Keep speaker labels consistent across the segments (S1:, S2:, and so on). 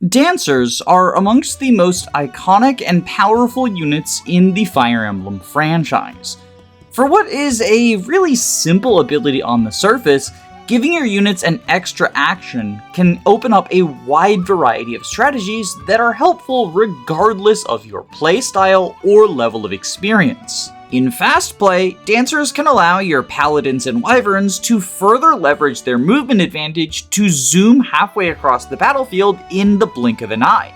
S1: Dancers are amongst the most iconic and powerful units in the Fire Emblem franchise. For what is a really simple ability on the surface, giving your units an extra action can open up a wide variety of strategies that are helpful regardless of your playstyle or level of experience. In fast play, Dancers can allow your Paladins and Wyverns to further leverage their movement advantage to zoom halfway across the battlefield in the blink of an eye.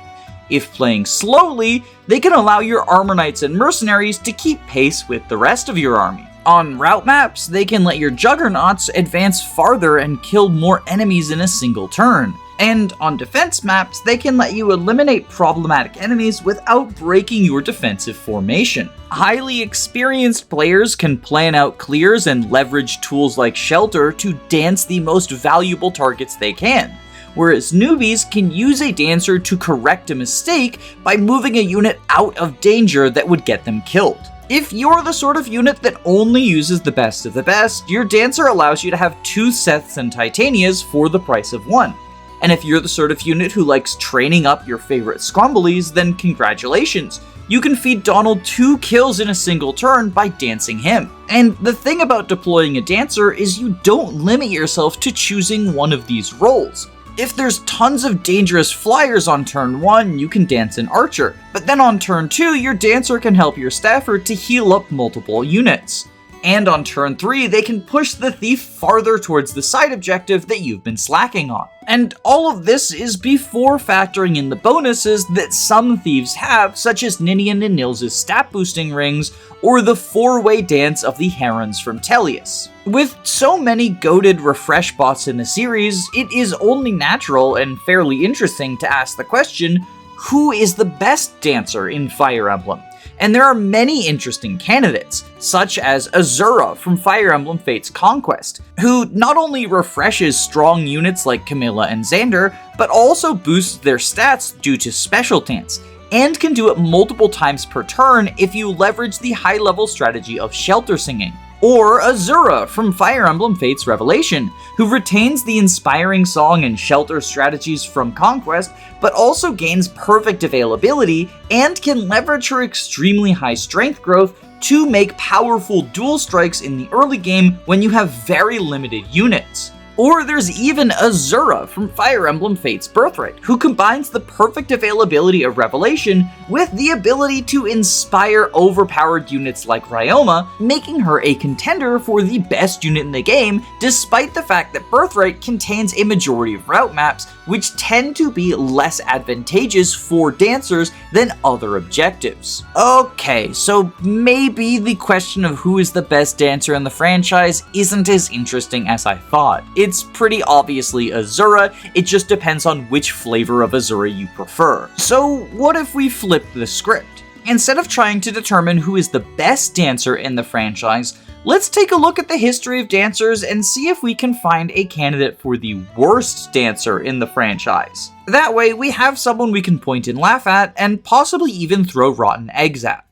S1: If playing slowly, they can allow your Armor Knights and Mercenaries to keep pace with the rest of your army. On route maps, they can let your Juggernauts advance farther and kill more enemies in a single turn. And on defense maps, they can let you eliminate problematic enemies without breaking your defensive formation. Highly experienced players can plan out clears and leverage tools like Shelter to dance the most valuable targets they can, whereas newbies can use a Dancer to correct a mistake by moving a unit out of danger that would get them killed. If you're the sort of unit that only uses the best of the best, your Dancer allows you to have 2 Seths and Titanias for the price of 1. And if you're the sort of unit who likes training up your favorite Scrumblies, then congratulations. You can feed Donald 2 kills in a single turn by dancing him. And the thing about deploying a Dancer is you don't limit yourself to choosing one of these roles. If there's tons of dangerous flyers on turn 1, you can dance an Archer, but then on turn 2, your Dancer can help your Staffer to heal up multiple units. And on turn 3, they can push the Thief farther towards the side objective that you've been slacking on. And all of this is before factoring in the bonuses that some Thieves have, such as Ninian and Nils' stat boosting rings, or the 4-way dance of the Herons from Tellius. With so many goated refresh bots in the series, it is only natural and fairly interesting to ask the question, who is the best Dancer in Fire Emblem? And there are many interesting candidates, such as Azura from Fire Emblem Fates Conquest, who not only refreshes strong units like Camilla and Xander, but also boosts their stats due to special dance, and can do it multiple times per turn if you leverage the high-level strategy of Shelter Singing. Or Azura from Fire Emblem Fates Revelation, who retains the inspiring song and shelter strategies from Conquest, but also gains perfect availability and can leverage her extremely high strength growth to make powerful dual strikes in the early game when you have very limited units. Or there's even Azura from Fire Emblem Fates Birthright, who combines the perfect availability of Revelation with the ability to inspire overpowered units like Ryoma, making her a contender for the best unit in the game, despite the fact that Birthright contains a majority of route maps, which tend to be less advantageous for Dancers than other objectives. Okay, so maybe the question of who is the best Dancer in the franchise isn't as interesting as I thought. It's pretty obviously Azura, it just depends on which flavor of Azura you prefer. So what if we flip the script? Instead of trying to determine who is the best Dancer in the franchise, let's take a look at the history of Dancers and see if we can find a candidate for the worst Dancer in the franchise. That way we have someone we can point and laugh at, and possibly even throw rotten eggs at.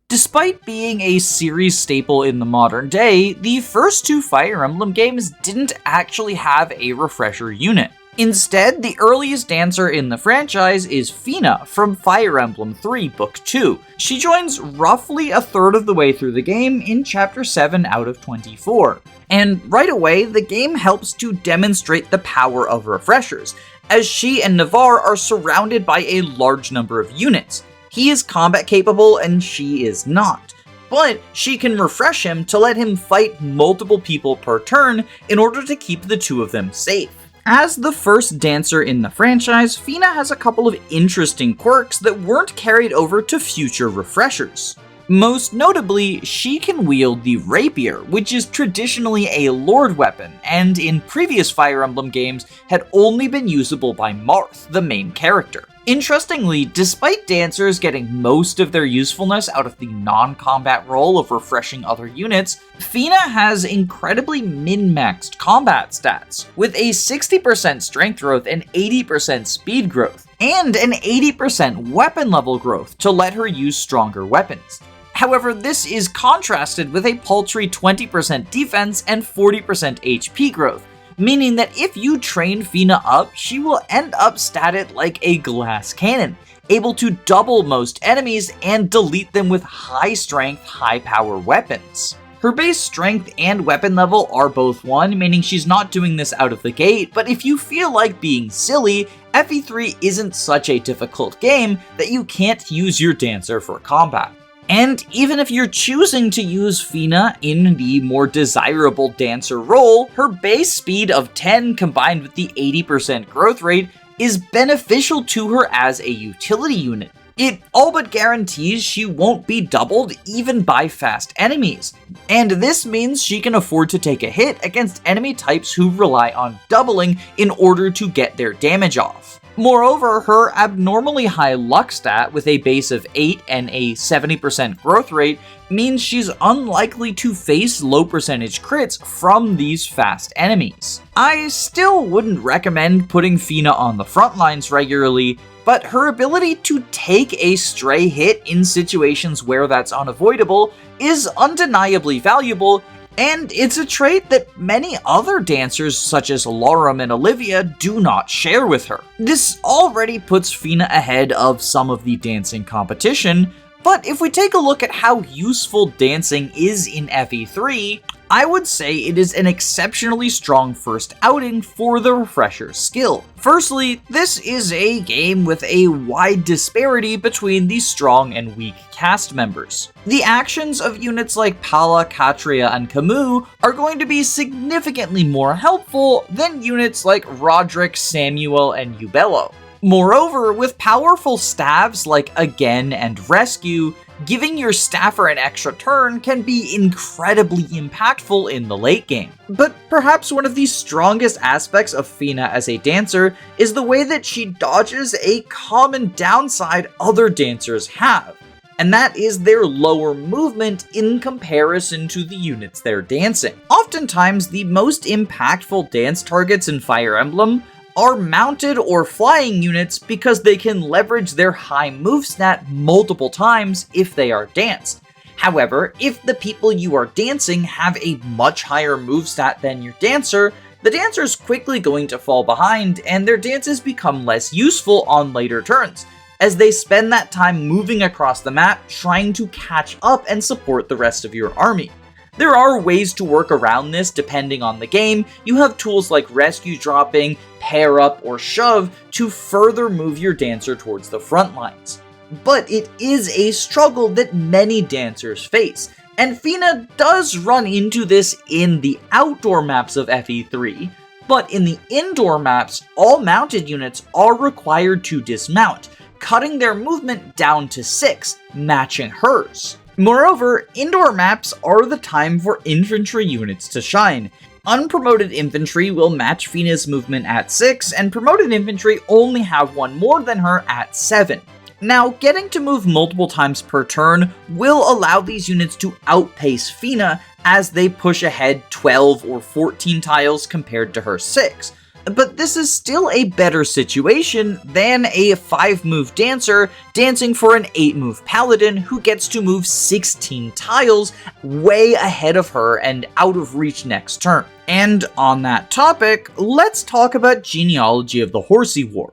S1: Despite being a series staple in the modern day, the first 2 Fire Emblem games didn't actually have a refresher unit. Instead, the earliest Dancer in the franchise is Fina from Fire Emblem 3 Book 2. She joins roughly a third of the way through the game in Chapter 7 out of 24. And right away, the game helps to demonstrate the power of refreshers, as she and Navarre are surrounded by a large number of units. He is combat capable and she is not, but she can refresh him to let him fight multiple people per turn in order to keep the 2 of them safe. As the first Dancer in the franchise, Fina has a couple of interesting quirks that weren't carried over to future refreshers. Most notably, she can wield the Rapier, which is traditionally a Lord weapon, and in previous Fire Emblem games had only been usable by Marth, the main character. Interestingly, despite Dancers getting most of their usefulness out of the non-combat role of refreshing other units, Fina has incredibly min-maxed combat stats, with a 60% strength growth and 80% speed growth, and an 80% weapon level growth to let her use stronger weapons. However, this is contrasted with a paltry 20% defense and 40% HP growth, meaning that if you train Fina up, she will end up statted like a glass cannon, able to double most enemies and delete them with high strength, high power weapons. Her base strength and weapon level are both 1, meaning she's not doing this out of the gate, but if you feel like being silly, FE3 isn't such a difficult game that you can't use your dancer for combat. And even if you're choosing to use Fina in the more desirable dancer role, her base speed of 10 combined with the 80% growth rate is beneficial to her as a utility unit. It all but guarantees she won't be doubled even by fast enemies, and this means she can afford to take a hit against enemy types who rely on doubling in order to get their damage off. Moreover, her abnormally high luck stat with a base of 8 and a 70% growth rate means she's unlikely to face low percentage crits from these fast enemies. I still wouldn't recommend putting Fina on the front lines regularly, but her ability to take a stray hit in situations where that's unavoidable is undeniably valuable, and it's a trait that many other dancers such as Lauren and Olivia do not share with her. This already puts Fina ahead of some of the dancing competition, but if we take a look at how useful dancing is in FE3, I would say it is an exceptionally strong first outing for the refresher skill. Firstly, this is a game with a wide disparity between the strong and weak cast members. The actions of units like Pala, Katria, and Camus are going to be significantly more helpful than units like Roderick, Samuel, and Ubello. Moreover, with powerful staves like Again and Rescue, giving your staffer an extra turn can be incredibly impactful in the late game. But perhaps one of the strongest aspects of Fina as a dancer is the way that she dodges a common downside other dancers have, and that is their lower movement in comparison to the units they're dancing. Oftentimes, the most impactful dance targets in Fire Emblem are mounted or flying units because they can leverage their high move stat multiple times if they are danced. However, if the people you are dancing have a much higher move stat than your dancer, the dancer is quickly going to fall behind and their dances become less useful on later turns, as they spend that time moving across the map trying to catch up and support the rest of your army. There are ways to work around this depending on the game. You have tools like rescue dropping, pair up, or shove to further move your dancer towards the front lines. But it is a struggle that many dancers face, and Fina does run into this in the outdoor maps of FE3, but in the indoor maps, all mounted units are required to dismount, cutting their movement down to 6, matching hers. Moreover, indoor maps are the time for infantry units to shine. Unpromoted infantry will match Fina's movement at 6, and promoted infantry only have one more than her at 7. Now, getting to move multiple times per turn will allow these units to outpace Fina as they push ahead 12 or 14 tiles compared to her 6. But this is still a better situation than a 5-move dancer dancing for an 8-move paladin who gets to move 16 tiles way ahead of her and out of reach next turn. And on that topic, let's talk about Genealogy of the Horsey War.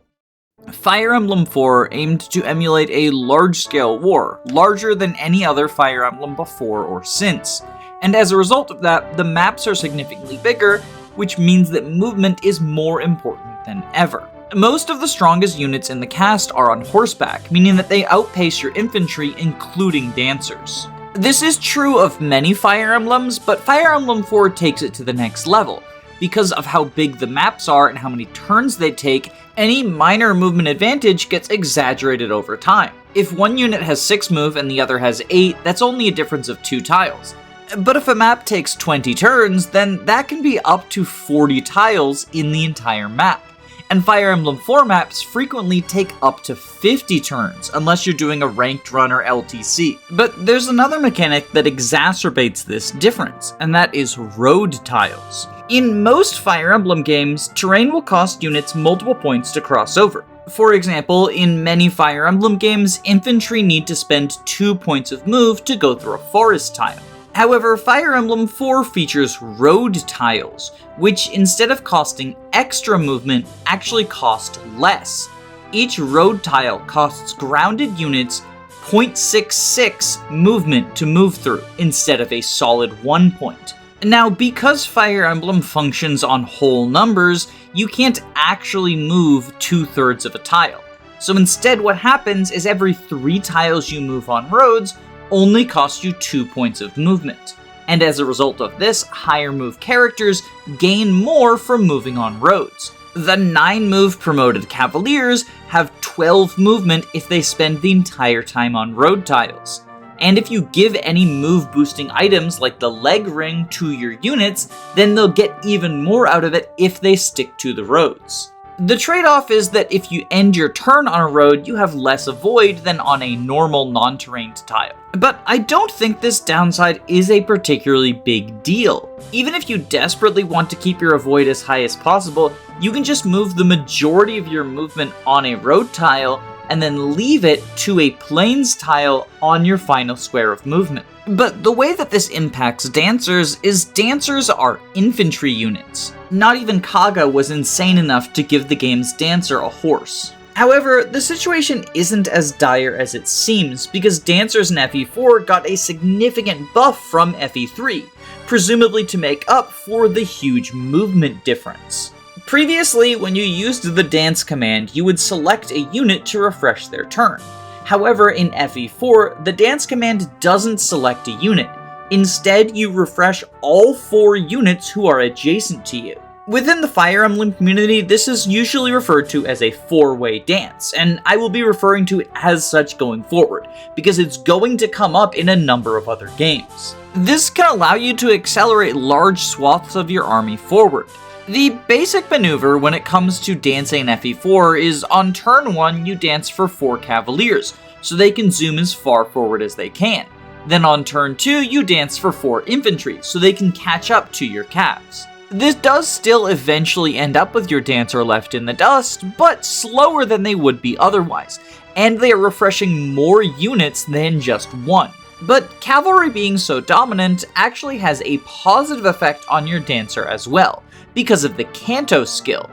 S1: Fire Emblem 4 aimed to emulate a large-scale war, larger than any other Fire Emblem before or since. And as a result of that, the maps are significantly bigger, which means that movement is more important than ever. Most of the strongest units in the cast are on horseback, meaning that they outpace your infantry, including dancers. This is true of many Fire Emblems, but Fire Emblem 4 takes it to the next level. Because of how big the maps are and how many turns they take, any minor movement advantage gets exaggerated over time. If one unit has 6 move and the other has 8, that's only a difference of 2 tiles. But if a map takes 20 turns, then that can be up to 40 tiles in the entire map. And Fire Emblem 4 maps frequently take up to 50 turns, unless you're doing a ranked run or LTC. But there's another mechanic that exacerbates this difference, and that is road tiles. In most Fire Emblem games, terrain will cost units multiple points to cross over. For example, in many Fire Emblem games, infantry need to spend 2 points of move to go through a forest tile. However, Fire Emblem 4 features road tiles, which instead of costing extra movement, actually cost less. Each road tile costs grounded units 0.66 movement to move through, instead of a solid 1 point. Now, because Fire Emblem functions on whole numbers, you can't actually move 2/3 of a tile. So instead what happens is every 3 tiles you move on roads only cost you 2 points of movement. And as a result of this, higher move characters gain more from moving on roads. The 9 move promoted Cavaliers have 12 movement if they spend the entire time on road tiles. And if you give any move boosting items like the leg ring to your units, then they'll get even more out of it if they stick to the roads. The trade-off is that if you end your turn on a road, you have less avoid than on a normal non-terrained tile. But I don't think this downside is a particularly big deal. Even if you desperately want to keep your avoid as high as possible, you can just move the majority of your movement on a road tile and then leave it to a plains tile on your final square of movement. But the way that this impacts dancers is dancers are infantry units. Not even Kaga was insane enough to give the game's dancer a horse. However, the situation isn't as dire as it seems, because dancers in FE4 got a significant buff from FE3, presumably to make up for the huge movement difference. Previously, when you used the dance command, you would select a unit to refresh their turn. However, in FE4, the dance command doesn't select a unit. Instead, you refresh all 4 units who are adjacent to you. Within the Fire Emblem community, this is usually referred to as a 4-way dance, and I will be referring to it as such going forward, because it's going to come up in a number of other games. This can allow you to accelerate large swaths of your army forward. The basic maneuver when it comes to dancing in FE4 is on turn 1 you dance for 4 Cavaliers, so they can zoom as far forward as they can. Then on turn 2 you dance for 4 Infantry, so they can catch up to your Cavs. This does still eventually end up with your dancer left in the dust, but slower than they would be otherwise, and they are refreshing more units than just 1. But cavalry being so dominant actually has a positive effect on your dancer as well, because of the Canto skill.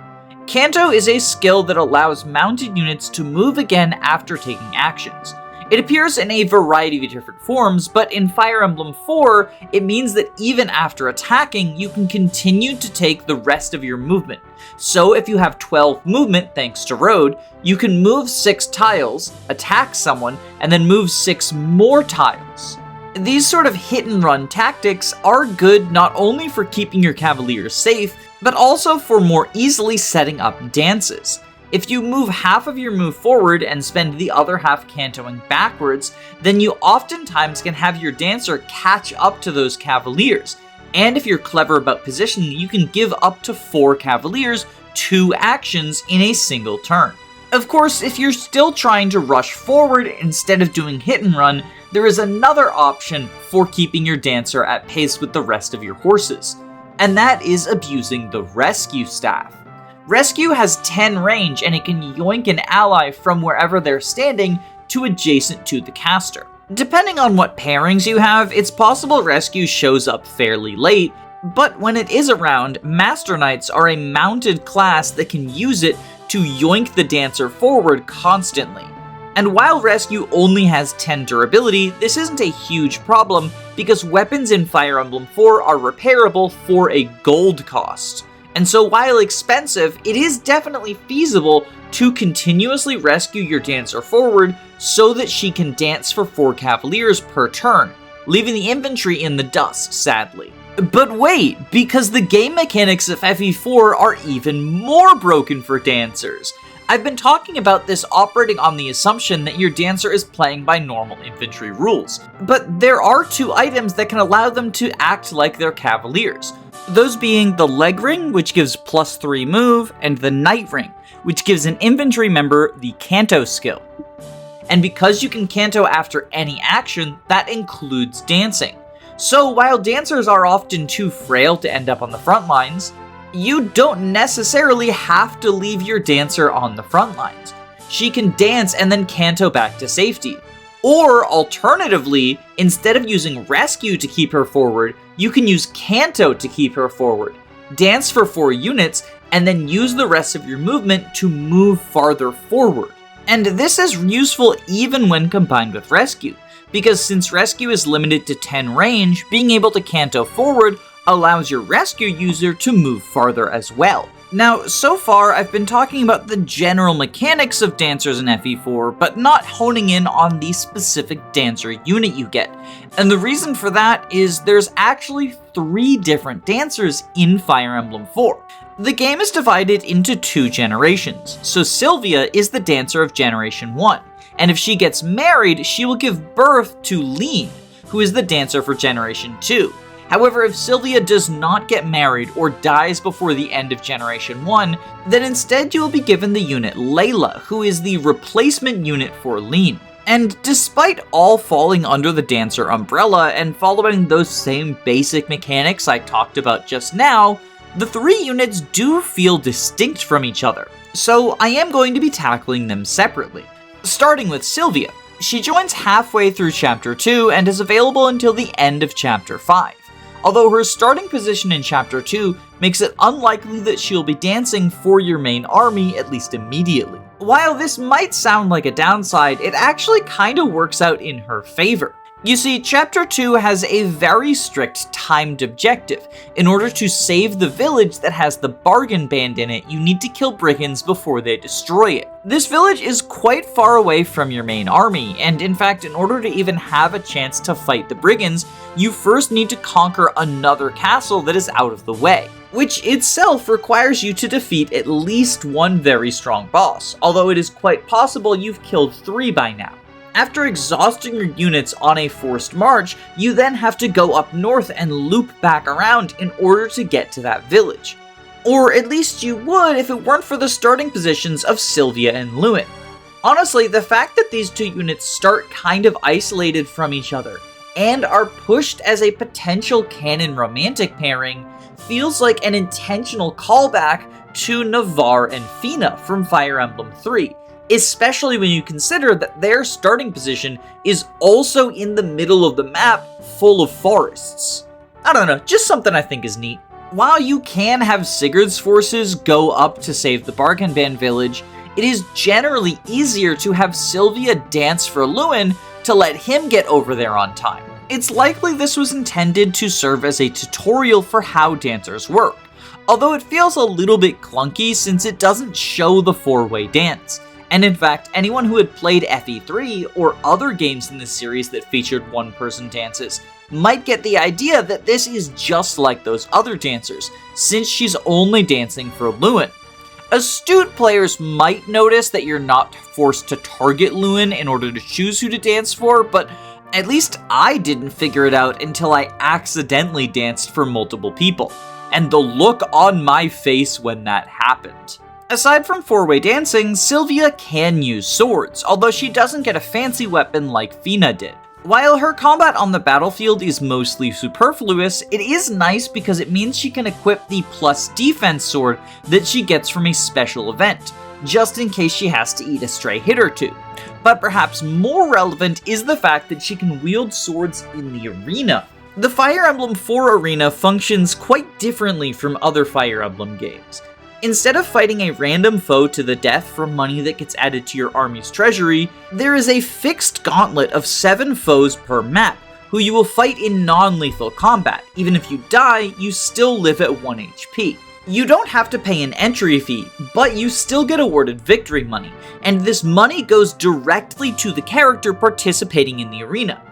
S1: Canto is a skill that allows mounted units to move again after taking actions. It appears in a variety of different forms, but in Fire Emblem 4, it means that even after attacking, you can continue to take the rest of your movement. So if you have 12 movement thanks to Road, you can move 6 tiles, attack someone, and then move 6 more tiles. These sort of hit-and-run tactics are good not only for keeping your Cavaliers safe, but also for more easily setting up dances. If you move half of your move forward and spend the other half cantoing backwards, then you oftentimes can have your dancer catch up to those Cavaliers. And if you're clever about positioning, you can give up to 4 Cavaliers 2 actions in a single turn. Of course, if you're still trying to rush forward instead of doing hit and run, there is another option for keeping your dancer at pace with the rest of your horses, and that is abusing the Rescue Staff. Rescue has 10 range, and it can yoink an ally from wherever they're standing to adjacent to the caster. Depending on what pairings you have, it's possible Rescue shows up fairly late, but when it is around, Master Knights are a mounted class that can use it to yoink the dancer forward constantly. And while Rescue only has 10 durability, this isn't a huge problem because weapons in Fire Emblem 4 are repairable for a gold cost. And so while expensive, it is definitely feasible to continuously rescue your dancer forward so that she can dance for 4 Cavaliers per turn, leaving the infantry in the dust, sadly. But wait, because the game mechanics of FE4 are even more broken for dancers. I've been talking about this operating on the assumption that your dancer is playing by normal infantry rules, but there are 2 items that can allow them to act like they're Cavaliers. Those being the leg ring, which gives +3 move, and the knight ring, which gives an infantry member the Canto skill. And because you can Canto after any action, that includes dancing. So while dancers are often too frail to end up on the front lines, you don't necessarily have to leave your dancer on the front lines. She can dance and then Canto back to safety. Or alternatively, instead of using Rescue to keep her forward, you can use Canto to keep her forward. Dance for 4 units, and then use the rest of your movement to move farther forward. And this is useful even when combined with Rescue, because since Rescue is limited to 10 range, being able to Canto forward allows your Rescue user to move farther as well. Now, so far I've been talking about the general mechanics of Dancers in FE4, but not honing in on the specific Dancer unit you get. And the reason for that is there's actually 3 different Dancers in Fire Emblem 4. The game is divided into 2 generations, so Sylvia is the Dancer of Generation 1, and if she gets married, she will give birth to Lean, who is the Dancer for Generation 2. However, if Sylvia does not get married or dies before the end of Generation 1, then instead you will be given the unit Layla, who is the replacement unit for Lean. And despite all falling under the Dancer umbrella and following those same basic mechanics I talked about just now, the 3 units do feel distinct from each other, so I am going to be tackling them separately. Starting with Sylvia. She joins halfway through Chapter 2 and is available until the end of Chapter 5. Although her starting position in Chapter 2 makes it unlikely that she'll be dancing for your main army, at least immediately. While this might sound like a downside, it actually kinda works out in her favor. You see, Chapter 2 has a very strict timed objective. In order to save the village that has the bargain band in it, you need to kill brigands before they destroy it. This village is quite far away from your main army, and in fact, in order to even have a chance to fight the brigands, you first need to conquer another castle that is out of the way, which itself requires you to defeat at least 1 very strong boss, although it is quite possible you've killed 3 by now. After exhausting your units on a forced march, you then have to go up north and loop back around in order to get to that village. Or at least you would if it weren't for the starting positions of Sylvia and Lewin. Honestly, the fact that these 2 units start kind of isolated from each other and are pushed as a potential canon romantic pairing feels like an intentional callback to Navarre and Fina from Fire Emblem 3. Especially when you consider that their starting position is also in the middle of the map full of forests. I don't know, just something I think is neat. While you can have Sigurd's forces go up to save the Bargain Band village, it is generally easier to have Sylvia dance for Lewin to let him get over there on time. It's likely this was intended to serve as a tutorial for how dancers work, although it feels a little bit clunky since it doesn't show the 4-way dance. And in fact, anyone who had played FE3 or other games in the series that featured 1-person dances might get the idea that this is just like those other dancers, since she's only dancing for Lewin. Astute players might notice that you're not forced to target Lewin in order to choose who to dance for, but at least I didn't figure it out until I accidentally danced for multiple people, and the look on my face when that happened. Aside from 4-way dancing, Sylvia can use swords, although she doesn't get a fancy weapon like Fina did. While her combat on the battlefield is mostly superfluous, it is nice because it means she can equip the plus defense sword that she gets from a special event, just in case she has to eat a stray hit or 2. But perhaps more relevant is the fact that she can wield swords in the arena. The Fire Emblem 4 arena functions quite differently from other Fire Emblem games. Instead of fighting a random foe to the death for money that gets added to your army's treasury, there is a fixed gauntlet of 7 foes per map, who you will fight in non-lethal combat. Even if you die, you still live at 1 HP. You don't have to pay an entry fee, but you still get awarded victory money, and this money goes directly to the character participating in the arena.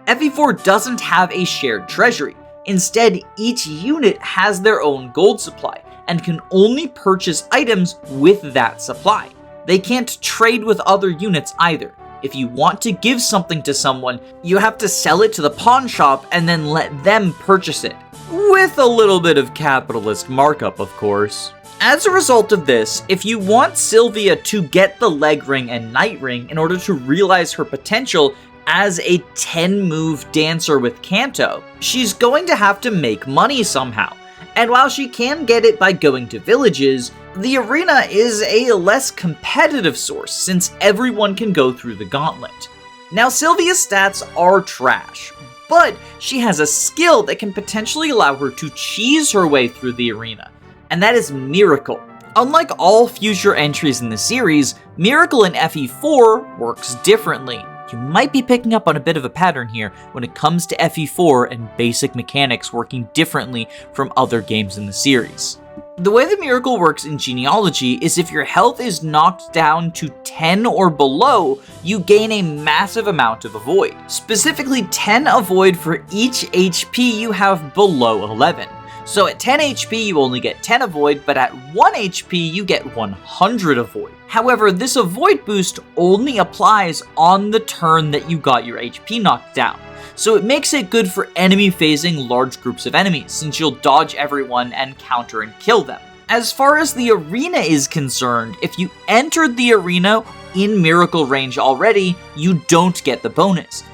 S1: FE4 doesn't have a shared treasury. Instead, each unit has their own gold supply, and can only purchase items with that supply. They can't trade with other units either. If you want to give something to someone, you have to sell it to the pawn shop and then let them purchase it. With a little bit of capitalist markup, of course. As a result of this, if you want Sylvia to get the leg ring and night ring in order to realize her potential as a 10-move dancer with Canto, she's going to have to make money somehow. And while she can get it by going to villages, the arena is a less competitive source since everyone can go through the gauntlet. Now, Sylvia's stats are trash, but she has a skill that can potentially allow her to cheese her way through the arena, and that is Miracle. Unlike all future entries in the series, Miracle in FE4 works differently. You might be picking up on a bit of a pattern here when it comes to FE4 and basic mechanics working differently from other games in the series. The way the Miracle works in Genealogy is if your health is knocked down to 10 or below, you gain a massive amount of Avoid. Specifically 10 Avoid for each HP you have below 11. So at 10 HP you only get 10 Avoid, but at 1 HP you get 100 Avoid. However, this Avoid boost only applies on the turn that you got your HP knocked down. So it makes it good for enemy phasing large groups of enemies, since you'll dodge everyone and counter and kill them. As far as the arena is concerned, if you entered the arena in Miracle range already, you don't get the bonus.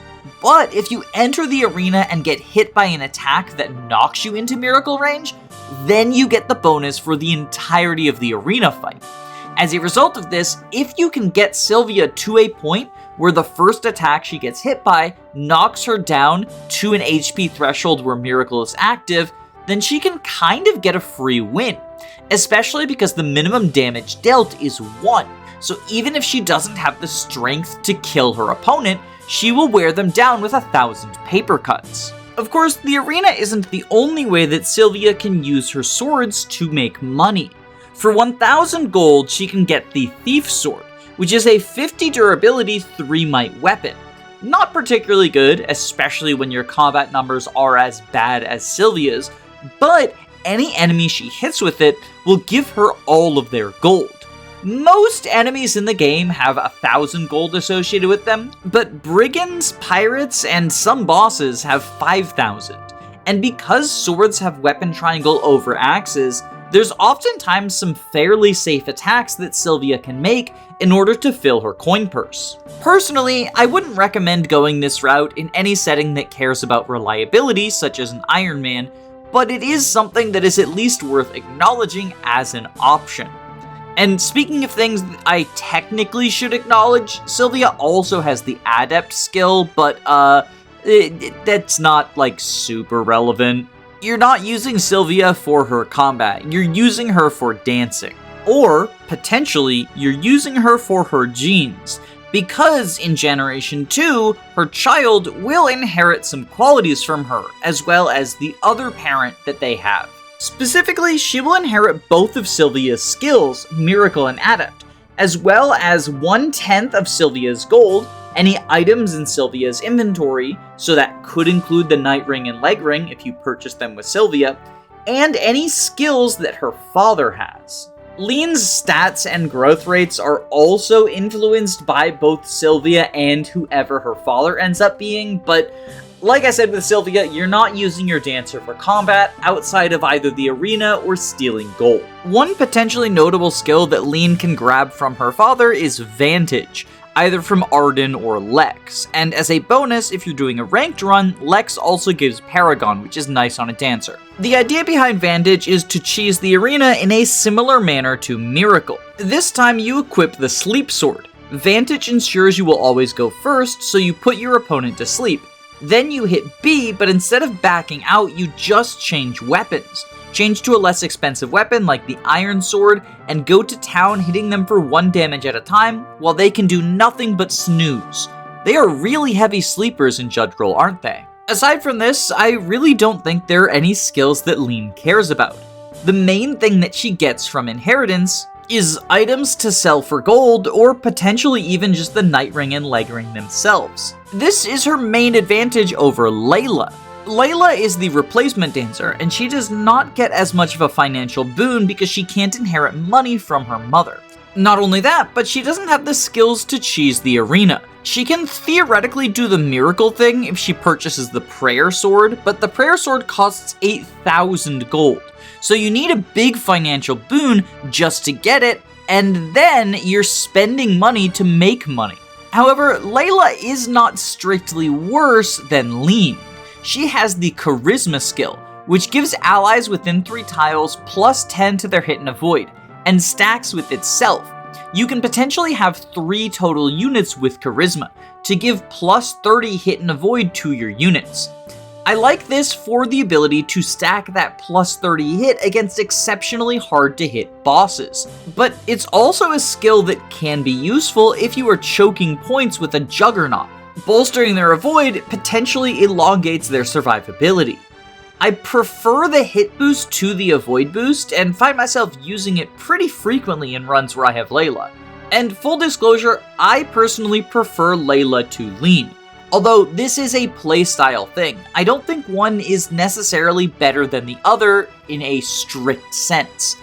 S1: But if you enter the arena and get hit by an attack that knocks you into Miracle range, then you get the bonus for the entirety of the arena fight. As a result of this, if you can get Sylvia to a point where the first attack she gets hit by knocks her down to an HP threshold where Miracle is active, then she can kind of get a free win, especially because the minimum damage dealt is 1. So even if she doesn't have the strength to kill her opponent, she will wear them down with 1,000 paper cuts. Of course, the arena isn't the only way that Sylvia can use her swords to make money. For 1,000 gold, she can get the Thief Sword, which is a 50 durability 3 might weapon. Not particularly good, especially when your combat numbers are as bad as Sylvia's, but any enemy she hits with it will give her all of their gold. Most enemies in the game have 1,000 gold associated with them, but brigands, pirates, and some bosses have 5,000. And because swords have weapon triangle over axes, there's oftentimes some fairly safe attacks that Sylvia can make in order to fill her coin purse. Personally, I wouldn't recommend going this route in any setting that cares about reliability, such as an Iron Man, but it is something that is at least worth acknowledging as an option. And speaking of things that I technically should acknowledge, Sylvia also has the Adept skill, but that's not like super relevant. You're not using Sylvia for her combat, you're using her for dancing. Or, potentially, you're using her for her genes, because in Generation 2, her child will inherit some qualities from her, as well as the other parent that they have. Specifically, she will inherit both of Sylvia's skills, Miracle and Adept, as well as 1/10 of Sylvia's gold, any items in Sylvia's inventory, so that could include the Night Ring and Leg Ring if you purchase them with Sylvia, and any skills that her father has. Lean's stats and growth rates are also influenced by both Sylvia and whoever her father ends up being, but like I said with Sylvia, you're not using your dancer for combat outside of either the arena or stealing gold. One potentially notable skill that Lean can grab from her father is Vantage, either from Arden or Lex, and as a bonus, if you're doing a ranked run, Lex also gives Paragon, which is nice on a dancer. The idea behind Vantage is to cheese the arena in a similar manner to Miracle. This time you equip the Sleep Sword. Vantage ensures you will always go first, so you put your opponent to sleep. Then you hit B, but instead of backing out, you just change weapons. Change to a less expensive weapon like the Iron Sword, and go to town hitting them for 1 damage at a time, while they can do nothing but snooze. They are really heavy sleepers in Judge Roll, aren't they? Aside from this, I really don't think there are any skills that Lean cares about. The main thing that she gets from Inheritance is items to sell for gold, or potentially even just the Night Ring and Leg Ring themselves. This is her main advantage over Layla. Layla is the replacement dancer, and she does not get as much of a financial boon because she can't inherit money from her mother. Not only that, but she doesn't have the skills to cheese the arena. She can theoretically do the Miracle thing if she purchases the Prayer Sword, but the Prayer Sword costs 8,000 gold. So you need a big financial boon just to get it, and then you're spending money to make money. However, Layla is not strictly worse than Lean. She has the Charisma skill, which gives allies within 3 tiles plus 10 to their hit and avoid, and stacks with itself. you can potentially have 3 total units with Charisma, to give plus 30 hit and avoid to your units. I like this for the ability to stack that plus 30 hit against exceptionally hard to hit bosses, but it's also a skill that can be useful if you are choking points with a Juggernaut. Bolstering their avoid potentially elongates their survivability. I prefer the hit boost to the avoid boost and find myself using it pretty frequently in runs where I have Layla. And full disclosure, I personally prefer Layla to Lean. Although this is a playstyle thing, I don't think one is necessarily better than the other in a strict sense.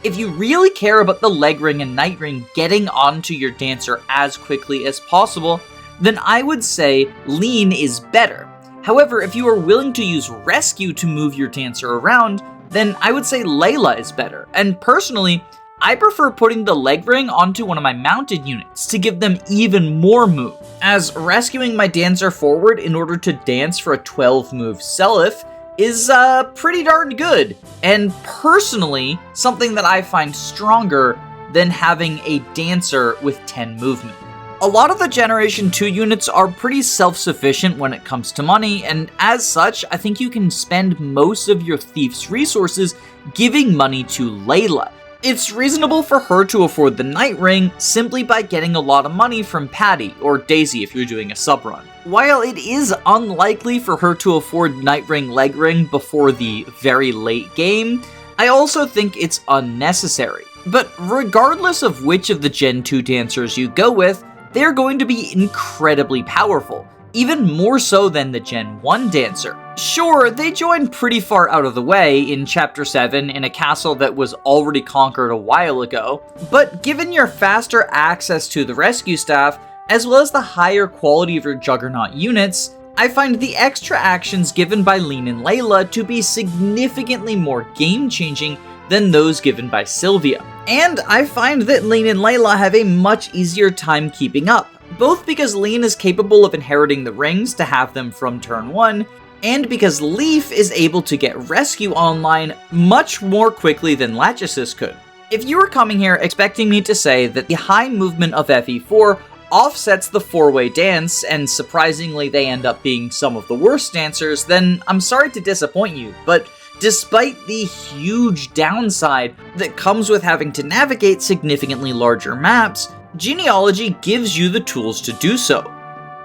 S1: If you really care about the leg ring and night ring getting onto your dancer as quickly as possible, then I would say Lean is better. However, if you are willing to use Rescue to move your dancer around, then I would say Layla is better. And personally, I prefer putting the leg ring onto one of my mounted units to give them even more move, as rescuing my dancer forward in order to dance for a 12-move Seliph is pretty darn good, and personally, something that I find stronger than having a dancer with 10 movement. A lot of the Generation 2 units are pretty self-sufficient when it comes to money, and as such, I think you can spend most of your Thief's resources giving money to Layla. It's reasonable for her to afford the Night Ring simply by getting a lot of money from Patty, or Daisy if you're doing a sub-run. While it is unlikely for her to afford Night Ring Leg Ring before the very late game, I also think it's unnecessary. But regardless of which of the Gen 2 dancers you go with, they're going to be incredibly powerful, even more so than the Gen 1 dancer. Sure, they joined pretty far out of the way in Chapter 7 in a castle that was already conquered a while ago, but given your faster access to the rescue staff, as well as the higher quality of your Juggernaut units, I find the extra actions given by Lean and Layla to be significantly more game-changing than those given by Sylvia. And I find that Lean and Layla have a much easier time keeping up, both because Lean is capable of inheriting the rings to have them from turn 1, and because Leaf is able to get Rescue online much more quickly than Lachesis could. If you were coming here expecting me to say that the high movement of FE4 offsets the 4-way dance, and surprisingly they end up being some of the worst dancers, then I'm sorry to disappoint you, but despite the huge downside that comes with having to navigate significantly larger maps, Genealogy gives you the tools to do so,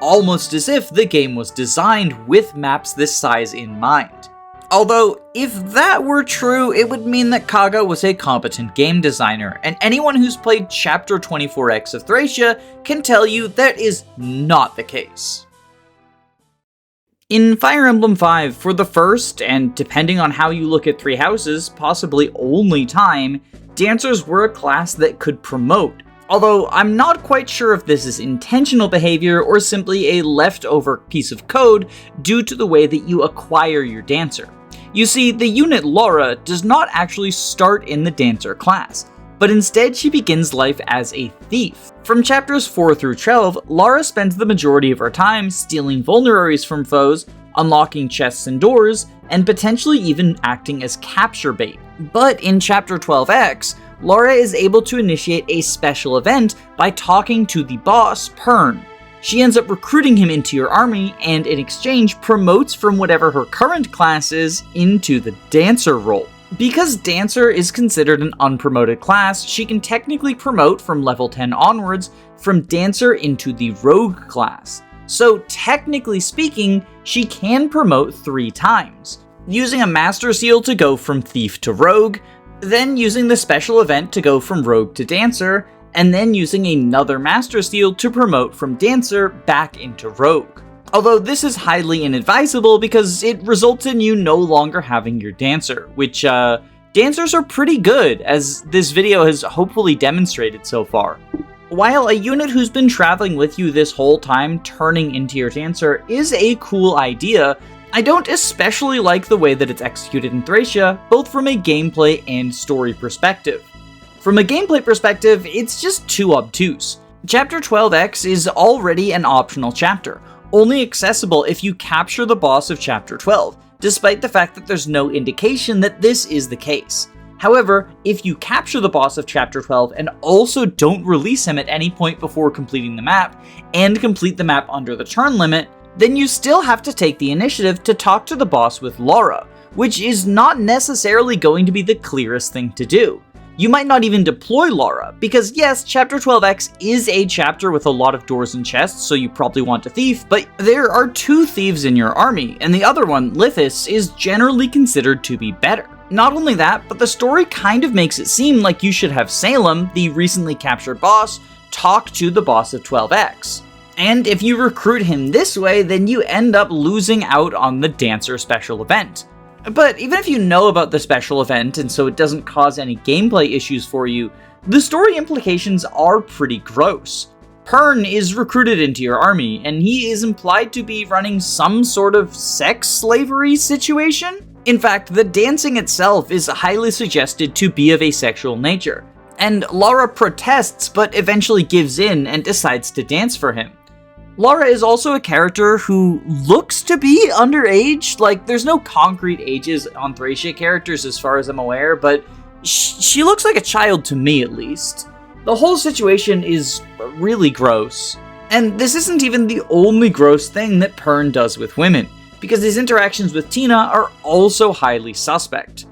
S1: almost as if the game was designed with maps this size in mind. Although, if that were true, it would mean that Kaga was a competent game designer, and anyone who's played Chapter 24X of Thracia can tell you that is not the case. In Fire Emblem 5, for the first, and depending on how you look at 3 houses, possibly only time, dancers were a class that could promote. Although I'm not quite sure if this is intentional behavior or simply a leftover piece of code due to the way that you acquire your dancer. You see, the unit Laura does not actually start in the dancer class, but instead she begins life as a thief. From chapters 4 through 12, Laura spends the majority of her time stealing vulneraries from foes, unlocking chests and doors, and potentially even acting as capture bait. But in chapter 12X, Laura is able to initiate a special event by talking to the boss, Pern. She ends up recruiting him into your army, and in exchange promotes from whatever her current class is into the dancer role. Because dancer is considered an unpromoted class, she can technically promote from level 10 onwards from dancer into the rogue class. So technically speaking, she can promote 3 times, using a master seal to go from thief to rogue, then using the special event to go from rogue to dancer, and then using another master seal to promote from dancer back into rogue. Although this is highly inadvisable because it results in you no longer having your dancer, which dancers are pretty good, as this video has hopefully demonstrated so far. While a unit who's been traveling with you this whole time turning into your dancer is a cool idea, I don't especially like the way that it's executed in Thracia, both from a gameplay and story perspective. From a gameplay perspective, it's just too obtuse. Chapter 12X is already an optional chapter, only accessible if you capture the boss of Chapter 12, despite the fact that there's no indication that this is the case. However, if you capture the boss of Chapter 12 and also don't release him at any point before completing the map, and complete the map under the turn limit, then you still have to take the initiative to talk to the boss with Laura, which is not necessarily going to be the clearest thing to do. You might not even deploy Laura, because yes, Chapter 12X is a chapter with a lot of doors and chests, so you probably want a thief, but there are 2 thieves in your army, and the other one, Lithis, is generally considered to be better. Not only that, but the story kind of makes it seem like you should have Salem, the recently captured boss, talk to the boss of 12X. And if you recruit him this way, then you end up losing out on the Dancer special event. But even if you know about the special event and so it doesn't cause any gameplay issues for you, the story implications are pretty gross. Pern is recruited into your army, and he is implied to be running some sort of sex slavery situation. In fact, the dancing itself is highly suggested to be of a sexual nature, and Laura protests but eventually gives in and decides to dance for him. Laura is also a character who looks to be underage. Like, there's no concrete ages on Thracia characters as far as I'm aware, but she looks like a child to me at least. The whole situation is really gross. And this isn't even the only gross thing that Pern does with women, because his interactions with Tina are also highly suspect.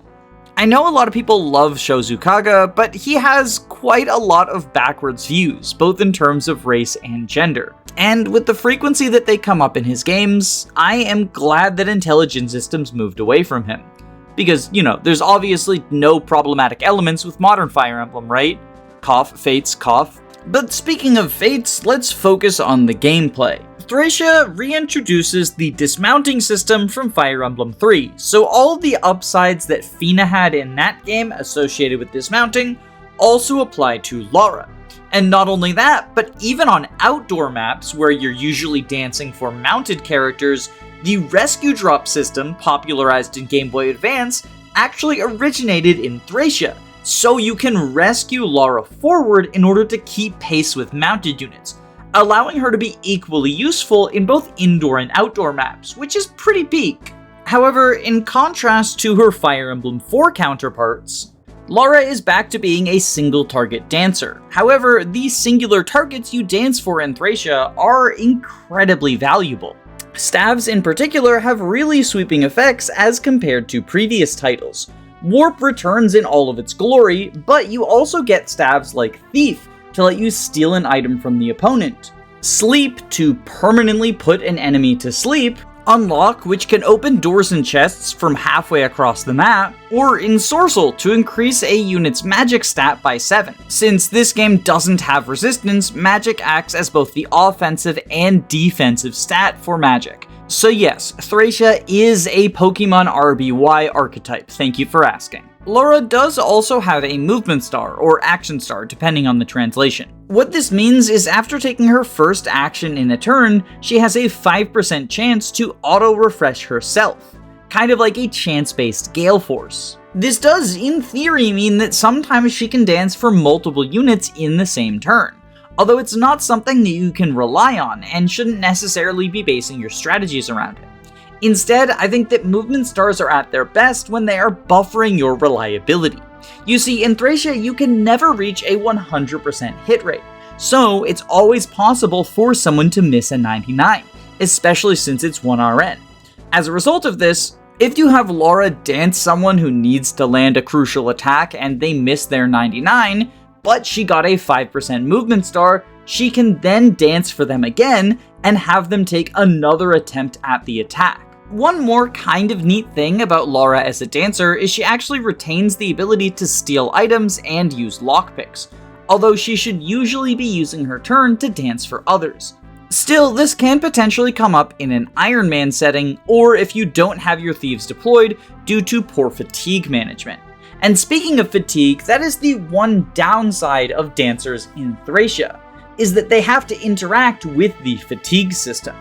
S1: I know a lot of people love Shozukaga, but he has quite a lot of backwards views, both in terms of race and gender. And with the frequency that they come up in his games, I am glad that Intelligent Systems moved away from him. Because, you know, there's obviously no problematic elements with modern Fire Emblem, right? Cough, Fates, cough. But speaking of Fates, let's focus on the gameplay. Thracia reintroduces the dismounting system from Fire Emblem 3, so all the upsides that Fina had in that game associated with dismounting also apply to Laura. And not only that, but even on outdoor maps where you're usually dancing for mounted characters, the rescue drop system, popularized in Game Boy Advance, actually originated in Thracia, so you can rescue Laura forward in order to keep pace with mounted units, allowing her to be equally useful in both indoor and outdoor maps, which is pretty peak. However, in contrast to her Fire Emblem 4 counterparts, Laura is back to being a single target dancer. However, the singular targets you dance for in Thracia are incredibly valuable. Staves in particular have really sweeping effects as compared to previous titles. Warp returns in all of its glory, but you also get staves like Thief to let you steal an item from the opponent, Sleep to permanently put an enemy to sleep, Unlock, which can open doors and chests from halfway across the map, or Ensorcel to increase a unit's magic stat by 7. Since this game doesn't have resistance, magic acts as both the offensive and defensive stat for magic. So yes, Thracia is a Pokemon RBY archetype, thank you for asking. Laura does also have a movement star, or action star, depending on the translation. What this means is after taking her first action in a turn, she has a 5% chance to auto-refresh herself, kind of like a chance-based Gale Force. This does, in theory, mean that sometimes she can dance for multiple units in the same turn, although it's not something that you can rely on and shouldn't necessarily be basing your strategies around it. Instead, I think that movement stars are at their best when they are buffering your reliability. You see, in Thracia, you can never reach a 100% hit rate, so it's always possible for someone to miss a 99, especially since it's 1RN. As a result of this, if you have Laura dance someone who needs to land a crucial attack and they miss their 99, but she got a 5% movement star, she can then dance for them again and have them take another attempt at the attack. One more kind of neat thing about Laura as a dancer is she actually retains the ability to steal items and use lockpicks, although she should usually be using her turn to dance for others. Still, this can potentially come up in an Iron Man setting, or if you don't have your thieves deployed due to poor fatigue management. And speaking of fatigue, that is the one downside of dancers in Thracia, is that they have to interact with the fatigue system.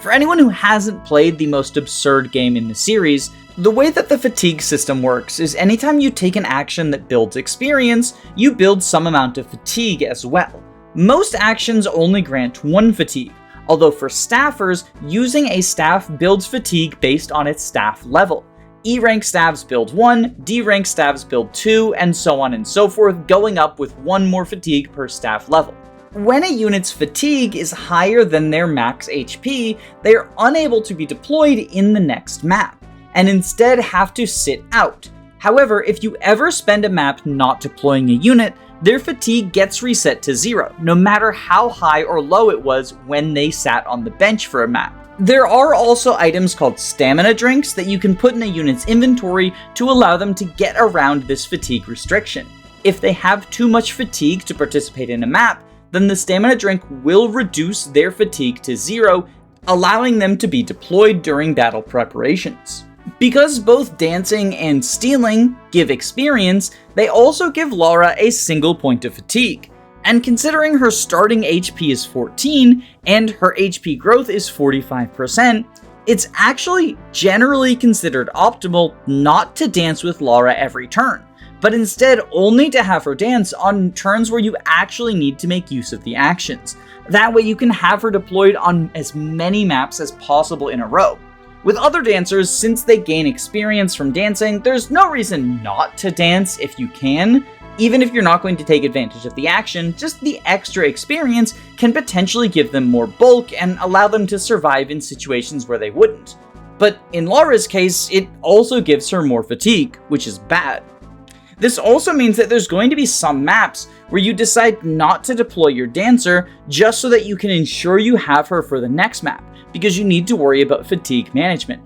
S1: For anyone who hasn't played the most absurd game in the series, the way that the fatigue system works is anytime you take an action that builds experience, you build some amount of fatigue as well. Most actions only grant 1 fatigue, although for staffers, using a staff builds fatigue based on its staff level. E rank stabs build 1, D rank stabs build 2, and so on and so forth, going up with 1 more fatigue per staff level. When a unit's fatigue is higher than their max HP, they are unable to be deployed in the next map, and instead have to sit out. However, if you ever spend a map not deploying a unit, their fatigue gets reset to 0, no matter how high or low it was when they sat on the bench for a map. There are also items called stamina drinks that you can put in a unit's inventory to allow them to get around this fatigue restriction. If they have too much fatigue to participate in a map, then the stamina drink will reduce their fatigue to 0, allowing them to be deployed during battle preparations. Because both dancing and stealing give experience, they also give Laura a single point of fatigue. And considering her starting HP is 14 and her HP growth is 45%, it's actually generally considered optimal not to dance with Laura every turn, but instead only to have her dance on turns where you actually need to make use of the actions. That way you can have her deployed on as many maps as possible in a row. With other dancers, since they gain experience from dancing, there's no reason not to dance if you can. Even if you're not going to take advantage of the action, just the extra experience can potentially give them more bulk and allow them to survive in situations where they wouldn't. But in Laura's case, it also gives her more fatigue, which is bad. This also means that there's going to be some maps where you decide not to deploy your dancer just so that you can ensure you have her for the next map, because you need to worry about fatigue management.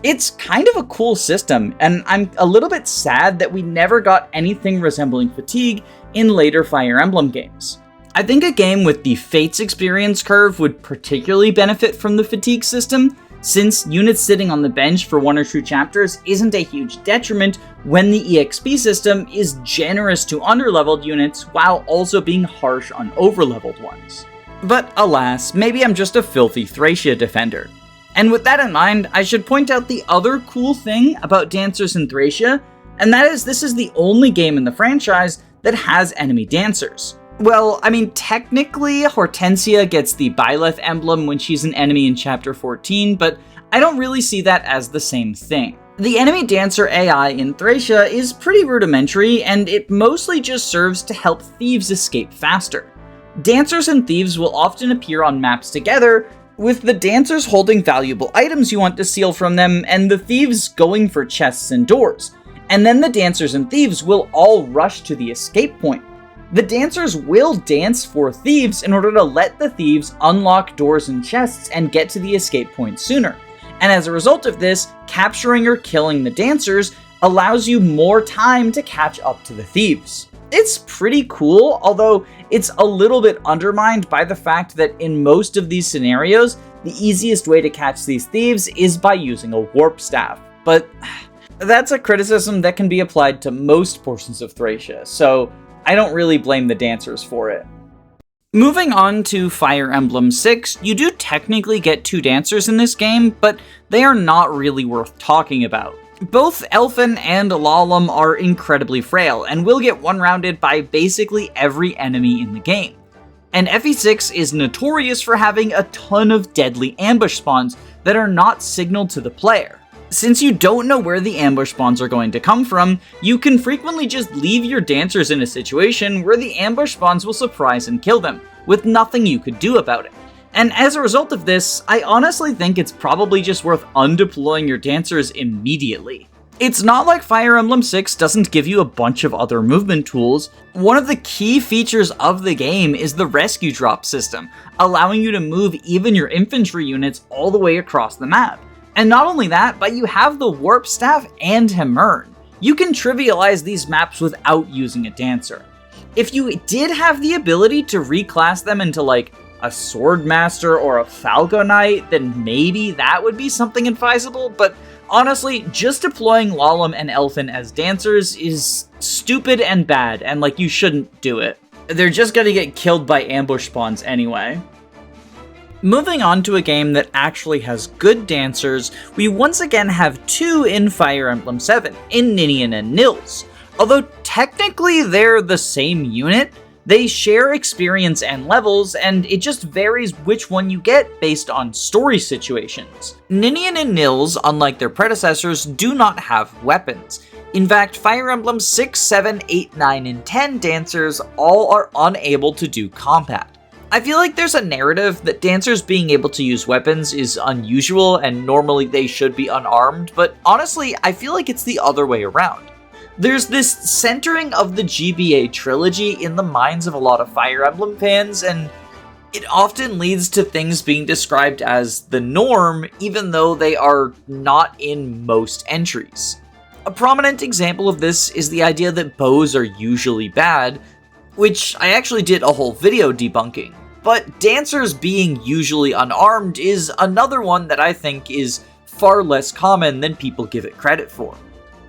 S1: It's kind of a cool system, and I'm a little bit sad that we never got anything resembling fatigue in later Fire Emblem games. I think a game with the Fates experience curve would particularly benefit from the fatigue system, since units sitting on the bench for 1 or 2 chapters isn't a huge detriment when the EXP system is generous to underleveled units while also being harsh on overleveled ones. But alas, maybe I'm just a filthy Thracia defender. And with that in mind, I should point out the other cool thing about Dancers in Thracia, and that is this is the only game in the franchise that has enemy dancers. Well, I mean, technically, Hortensia gets the Byleth emblem when she's an enemy in Chapter 14, but I don't really see that as the same thing. The enemy dancer AI in Thracia is pretty rudimentary, and it mostly just serves to help thieves escape faster. Dancers and thieves will often appear on maps together, with the dancers holding valuable items you want to steal from them, and the thieves going for chests and doors. And then the dancers and thieves will all rush to the escape point. The dancers will dance for thieves in order to let the thieves unlock doors and chests and get to the escape point sooner. And as a result of this, capturing or killing the dancers allows you more time to catch up to the thieves. It's pretty cool, although it's a little bit undermined by the fact that in most of these scenarios, the easiest way to catch these thieves is by using a warp staff. But that's a criticism that can be applied to most portions of Thracia, so I don't really blame the dancers for it. Moving on to Fire Emblem 6, you do technically get 2 dancers in this game, but they are not really worth talking about. Both Elfin and Lalum are incredibly frail, and will get one-rounded by basically every enemy in the game. And FE6 is notorious for having a ton of deadly ambush spawns that are not signaled to the player. Since you don't know where the ambush spawns are going to come from, you can frequently just leave your dancers in a situation where the ambush spawns will surprise and kill them, with nothing you could do about it. And as a result of this, I honestly think it's probably just worth undeploying your dancers immediately. It's not like Fire Emblem 6 doesn't give you a bunch of other movement tools. One of the key features of the game is the rescue drop system, allowing you to move even your infantry units all the way across the map. And not only that, but you have the Warp Staff and Hemern. You can trivialize these maps without using a dancer. If you did have the ability to reclass them into like a Swordmaster or a Falco Knight, then maybe that would be something advisable, but honestly, just deploying Lalum and Elfin as dancers is stupid and bad, and like you shouldn't do it. They're just gonna get killed by ambush spawns anyway. Moving on to a game that actually has good dancers, we once again have 2 in Fire Emblem 7, in Ninian and Nils. Although technically they're the same unit, They share experience and levels, and it just varies which one you get based on story situations. Ninian and Nils, unlike their predecessors, do not have weapons. In fact, Fire Emblem 6, 7, 8, 9, and 10 dancers all are unable to do combat. I feel like there's a narrative that dancers being able to use weapons is unusual and normally they should be unarmed, but honestly, I feel like it's the other way around. There's this centering of the GBA trilogy in the minds of a lot of Fire Emblem fans, and it often leads to things being described as the norm, even though they are not in most entries. A prominent example of this is the idea that bows are usually bad, which I actually did a whole video debunking. But dancers being usually unarmed is another one that I think is far less common than people give it credit for.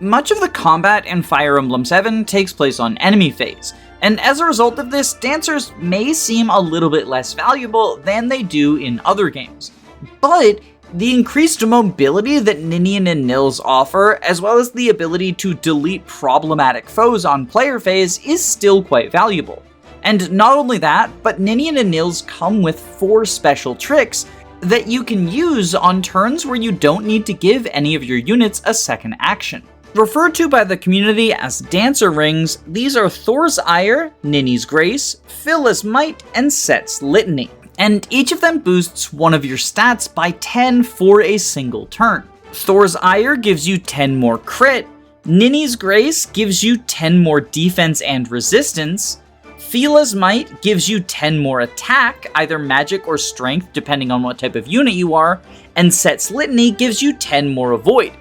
S1: Much of the combat in Fire Emblem 7 takes place on enemy phase, and as a result of this, dancers may seem a little bit less valuable than they do in other games. But the increased mobility that Ninian and Nils offer, as well as the ability to delete problematic foes on player phase, is still quite valuable. And not only that, but Ninian and Nils come with 4 special tricks that you can use on turns where you don't need to give any of your units a second action. Referred to by the community as Dancer Rings, these are Thor's Ire, Ninni's Grace, Phila's Might, and Set's Litany. And each of them boosts one of your stats by 10 for a single turn. Thor's Ire gives you 10 more crit, Ninni's Grace gives you 10 more defense and resistance, Phila's Might gives you 10 more attack, either magic or strength depending on what type of unit you are, and Set's Litany gives you 10 more avoid.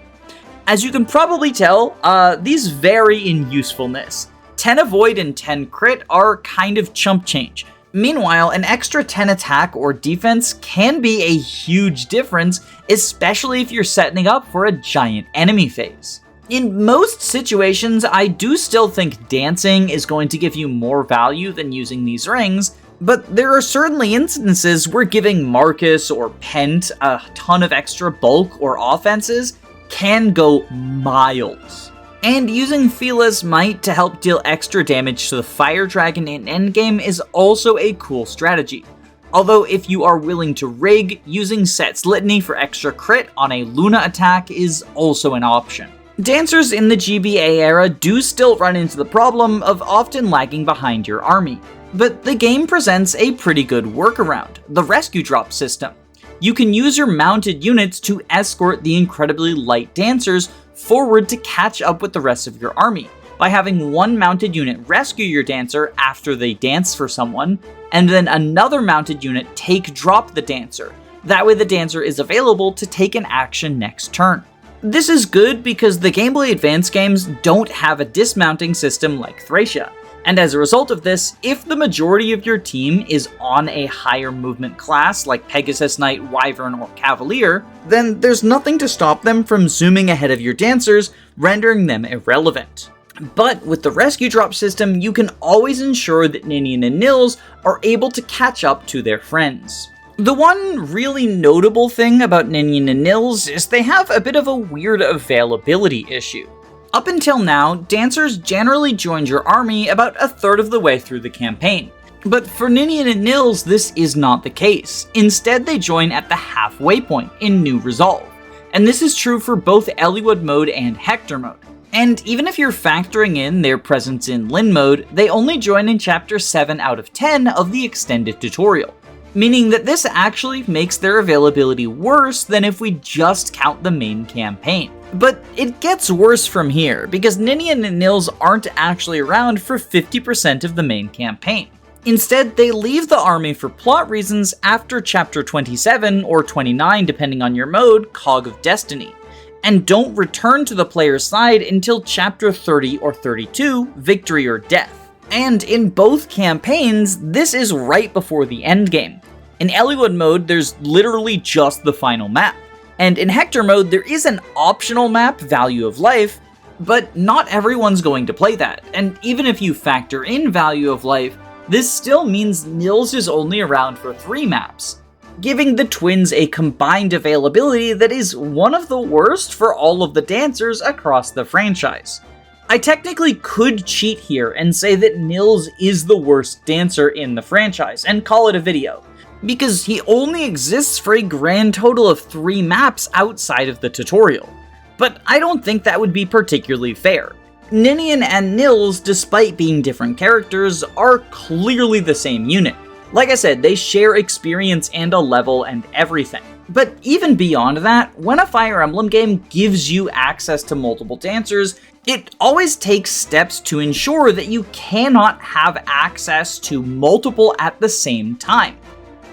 S1: As you can probably tell, these vary in usefulness. 10 avoid and 10 crit are kind of chump change. Meanwhile, an extra 10 attack or defense can be a huge difference, especially if you're setting up for a giant enemy phase. In most situations, I do still think dancing is going to give you more value than using these rings, but there are certainly instances where giving Marcus or Pent a ton of extra bulk or offenses can go miles. And using Phila's Might to help deal extra damage to the Fire Dragon in endgame is also a cool strategy. Although if you are willing to rig, using Set's Litany for extra crit on a Luna attack is also an option. Dancers in the GBA era do still run into the problem of often lagging behind your army, but the game presents a pretty good workaround, the rescue drop system. You can use your mounted units to escort the incredibly light dancers forward to catch up with the rest of your army, by having one mounted unit rescue your dancer after they dance for someone, and then another mounted unit drop the dancer. That way the dancer is available to take an action next turn. This is good because the Game Boy Advance games don't have a dismounting system like Thracia, and as a result of this, if the majority of your team is on a higher movement class like Pegasus Knight, Wyvern, or Cavalier, then there's nothing to stop them from zooming ahead of your dancers, rendering them irrelevant. But with the rescue drop system, you can always ensure that Ninian and Nils are able to catch up to their friends. The one really notable thing about Ninian and Nils is they have a bit of a weird availability issue. Up until now, dancers generally joined your army about a third of the way through the campaign. But for Ninian and Nils, this is not the case. Instead, they join at the halfway point in New Resolve. And this is true for both Eliwood mode and Hector mode. And even if you're factoring in their presence in Lyn mode, they only join in chapter 7 out of 10 of the extended tutorial. Meaning that this actually makes their availability worse than if we just count the main campaign. But it gets worse from here, because Ninian and Nils aren't actually around for 50% of the main campaign. Instead, they leave the army for plot reasons after chapter 27 or 29 depending on your mode, Cog of Destiny, and don't return to the player's side until chapter 30 or 32, Victory or Death. And in both campaigns, this is right before the endgame. In Eliwood mode, there's literally just the final map. And in Hector mode, there is an optional map, Value of Life, but not everyone's going to play that. And even if you factor in Value of Life, this still means Nils is only around for 3 maps, giving the twins a combined availability that is one of the worst for all of the dancers across the franchise. I technically could cheat here and say that Nils is the worst dancer in the franchise and call it a video, because he only exists for a grand total of 3 maps outside of the tutorial. But I don't think that would be particularly fair. Ninian and Nils, despite being different characters, are clearly the same unit. Like I said, they share experience and a level and everything. But even beyond that, when a Fire Emblem game gives you access to multiple dancers, it always takes steps to ensure that you cannot have access to multiple at the same time.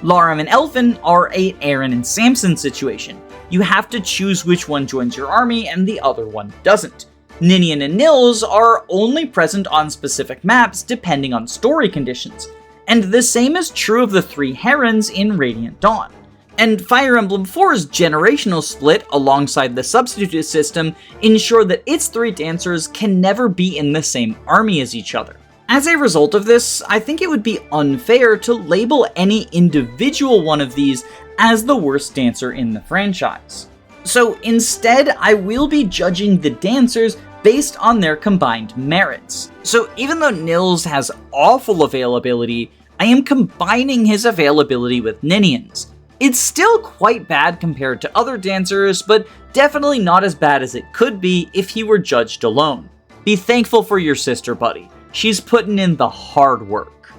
S1: Laram and Elfin are a Aaron and Samson situation. You have to choose which one joins your army and the other one doesn't. Ninian and Nils are only present on specific maps depending on story conditions, and the same is true of the 3 Herons in Radiant Dawn. And Fire Emblem 4's generational split alongside the substitute system ensure that its 3 dancers can never be in the same army as each other. As a result of this, I think it would be unfair to label any individual one of these as the worst dancer in the franchise. So instead, I will be judging the dancers based on their combined merits. So even though Nils has awful availability, I am combining his availability with Ninian's. It's still quite bad compared to other dancers, but definitely not as bad as it could be if he were judged alone. Be thankful for your sister, buddy. She's putting in the hard work.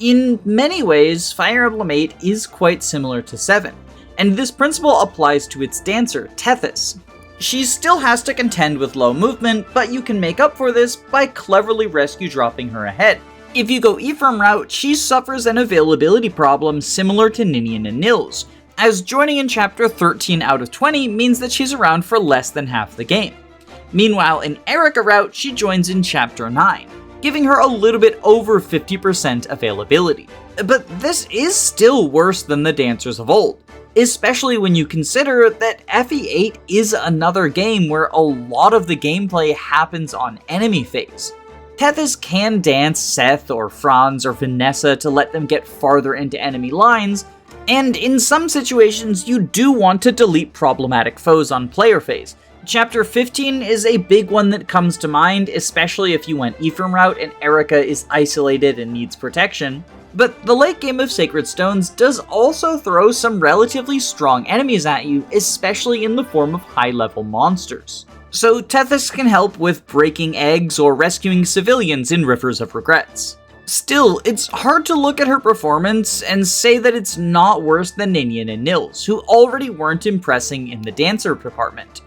S1: In many ways, Fire Emblem 8 is quite similar to 7, and this principle applies to its dancer, Tethys. She still has to contend with low movement, but you can make up for this by cleverly rescue dropping her ahead. If you go Ephraim route, she suffers an availability problem similar to Ninian and Nils, as joining in chapter 13 out of 20 means that she's around for less than half the game. Meanwhile, in Erica route, she joins in chapter 9, giving her a little bit over 50% availability. But this is still worse than the dancers of old, especially when you consider that FE8 is another game where a lot of the gameplay happens on enemy phase. Tethys can dance Seth or Franz or Vanessa to let them get farther into enemy lines, and in some situations you do want to delete problematic foes on player phase. Chapter 15 is a big one that comes to mind, especially if you went Ephraim route and Erica is isolated and needs protection. But the late game of Sacred Stones does also throw some relatively strong enemies at you, especially in the form of high-level monsters. So Tethys can help with breaking eggs or rescuing civilians in Rivers of Regrets. Still, it's hard to look at her performance and say that it's not worse than Ninian and Nils, who already weren't impressing in the dancer department.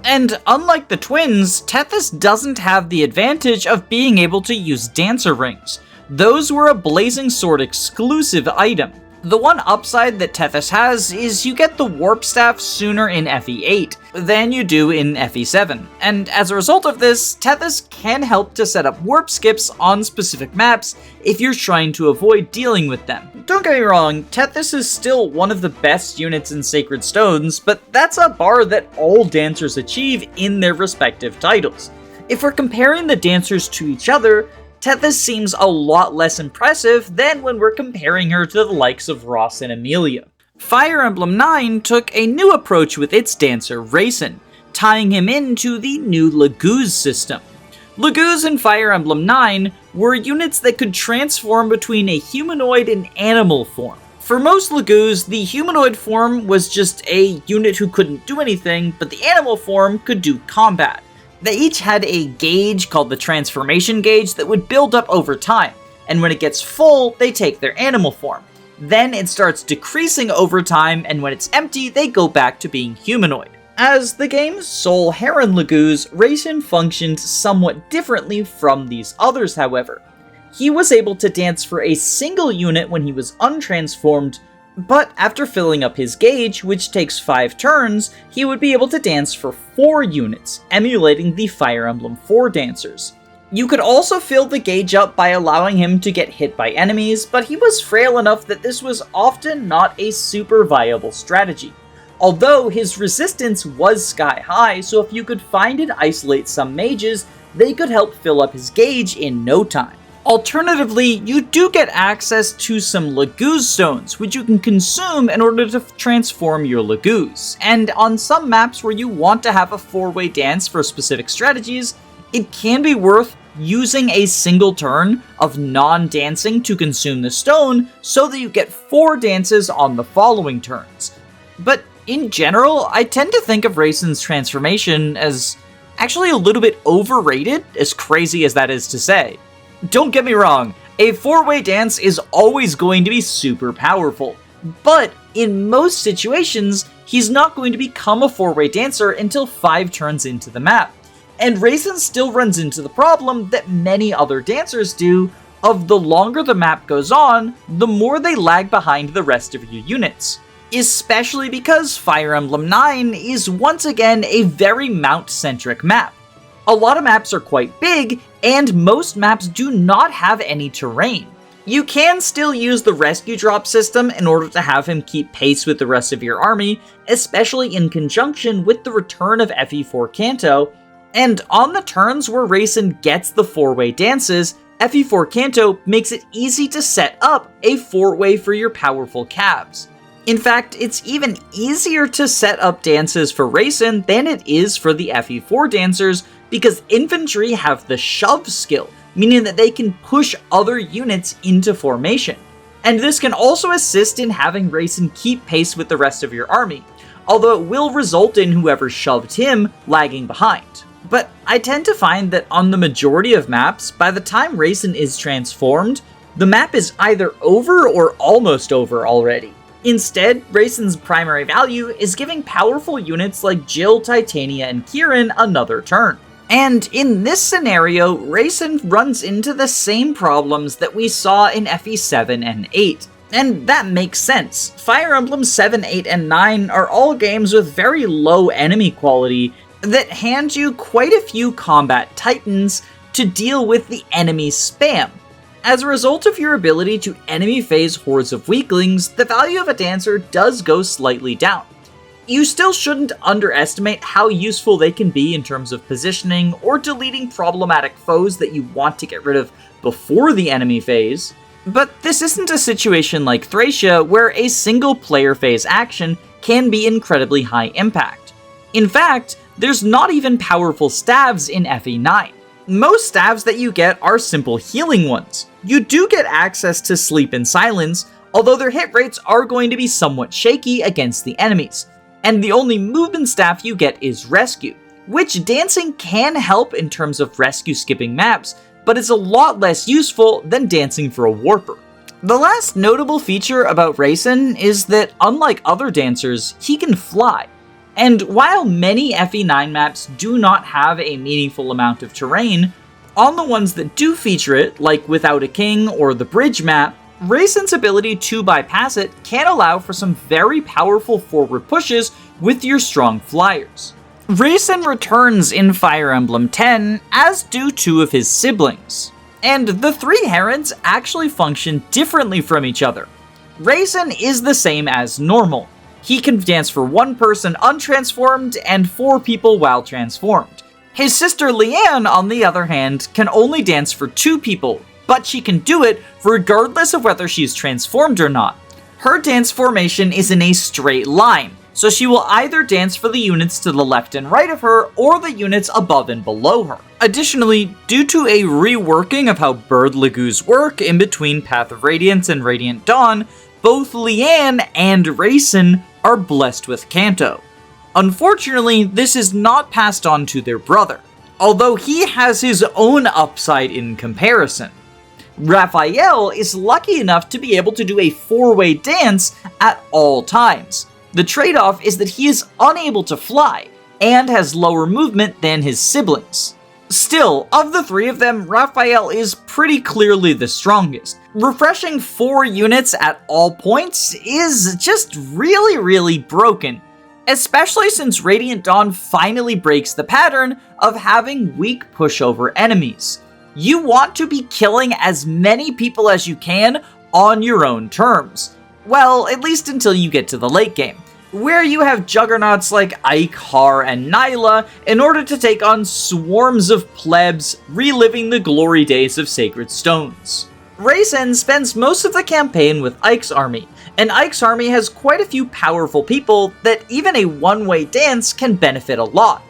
S1: And unlike the twins, Tethys doesn't have the advantage of being able to use dancer rings. Those were a Blazing Sword exclusive item. The one upside that Tethys has is you get the Warp Staff sooner in FE8 than you do in FE7, and as a result of this, Tethys can help to set up warp skips on specific maps if you're trying to avoid dealing with them. Don't get me wrong, Tethys is still one of the best units in Sacred Stones, but that's a bar that all dancers achieve in their respective titles. If we're comparing the dancers to each other, Tethys seems a lot less impressive than when we're comparing her to the likes of Ross and Amelia. Fire Emblem 9 took a new approach with its dancer, Rayson, tying him into the new Laguz system. Laguz in Fire Emblem 9 were units that could transform between a humanoid and animal form. For most Laguz, the humanoid form was just a unit who couldn't do anything, but the animal form could do combat. They each had a gauge called the transformation gauge that would build up over time, and when it gets full, they take their animal form. Then it starts decreasing over time, and when it's empty, they go back to being humanoid. As the game's sole Heron Laguz, Rayson functioned somewhat differently from these others, however. He was able to dance for a single unit when he was untransformed, but after filling up his gauge, which takes 5 turns, he would be able to dance for 4 units, emulating the Fire Emblem 4 dancers. You could also fill the gauge up by allowing him to get hit by enemies, but he was frail enough that this was often not a super viable strategy. Although his resistance was sky high, so if you could find and isolate some mages, they could help fill up his gauge in no time. Alternatively, you do get access to some Laguz stones, which you can consume in order to transform your Laguz. And on some maps where you want to have a 4-way dance for specific strategies, it can be worth using a single turn of non-dancing to consume the stone so that you get 4 dances on the following turns. But in general, I tend to think of Raisin's transformation as actually a little bit overrated, as crazy as that is to say. Don't get me wrong, a 4-way dance is always going to be super powerful, but in most situations, he's not going to become a 4-way dancer until 5 turns into the map. And Raisin still runs into the problem that many other dancers do of the longer the map goes on, the more they lag behind the rest of your units. Especially because Fire Emblem 9 is once again a very mount-centric map. A lot of maps are quite big, and most maps do not have any terrain. You can still use the rescue drop system in order to have him keep pace with the rest of your army, especially in conjunction with the return of FE4 Kanto, and on the turns where Raisin gets the 4-way dances, FE4 Kanto makes it easy to set up a 4-way for your powerful cabs. In fact, it's even easier to set up dances for Raisin than it is for the FE4 dancers, because infantry have the shove skill, meaning that they can push other units into formation. And this can also assist in having Raisin keep pace with the rest of your army, although it will result in whoever shoved him lagging behind. But I tend to find that on the majority of maps, by the time Raisin is transformed, the map is either over or almost over already. Instead, Raisin's primary value is giving powerful units like Jill, Titania, and Kieran another turn. And in this scenario, Raisin runs into the same problems that we saw in FE7 and 8. And that makes sense. Fire Emblem 7, 8, and 9 are all games with very low enemy quality that hand you quite a few combat titans to deal with the enemy spam. As a result of your ability to enemy phase hordes of weaklings, the value of a dancer does go slightly down. You still shouldn't underestimate how useful they can be in terms of positioning or deleting problematic foes that you want to get rid of before the enemy phase. But this isn't a situation like Thracia where a single player phase action can be incredibly high impact. In fact, there's not even powerful stabs in FE9. Most stabs that you get are simple healing ones. You do get access to Sleep and Silence, although their hit rates are going to be somewhat shaky against the enemies. And the only movement staff you get is Rescue, which dancing can help in terms of rescue skipping maps, but it's a lot less useful than dancing for a warper. The last notable feature about Raisin is that unlike other dancers, he can fly. And while many FE9 maps do not have a meaningful amount of terrain, on the ones that do feature it, like Without a King or the Bridge map, Raisin's ability to bypass it can allow for some very powerful forward pushes with your strong flyers. Raisin returns in Fire Emblem 10, as do 2 of his siblings. And the 3 Herons actually function differently from each other. Raisin is the same as normal. He can dance for 1 person untransformed and 4 people while transformed. His sister Leanne, on the other hand, can only dance for 2 people, but she can do it regardless of whether she's transformed or not. Her dance formation is in a straight line, so she will either dance for the units to the left and right of her, or the units above and below her. Additionally, due to a reworking of how Bird Laguz work in between Path of Radiance and Radiant Dawn, both Leanne and Raisin are blessed with Kanto. Unfortunately, this is not passed on to their brother, although he has his own upside in comparison. Raphael is lucky enough to be able to do a 4-way dance at all times. The trade-off is that he is unable to fly, and has lower movement than his siblings. Still, of the 3 of them, Raphael is pretty clearly the strongest. Refreshing 4 units at all points is just really broken, especially since Radiant Dawn finally breaks the pattern of having weak pushover enemies. You want to be killing as many people as you can on your own terms. Well, at least until you get to the late game, where you have juggernauts like Ike, Har, and Nyla in order to take on swarms of plebs, reliving the glory days of Sacred Stones. Raisin spends most of the campaign with Ike's army, and Ike's army has quite a few powerful people that even a one-way dance can benefit a lot.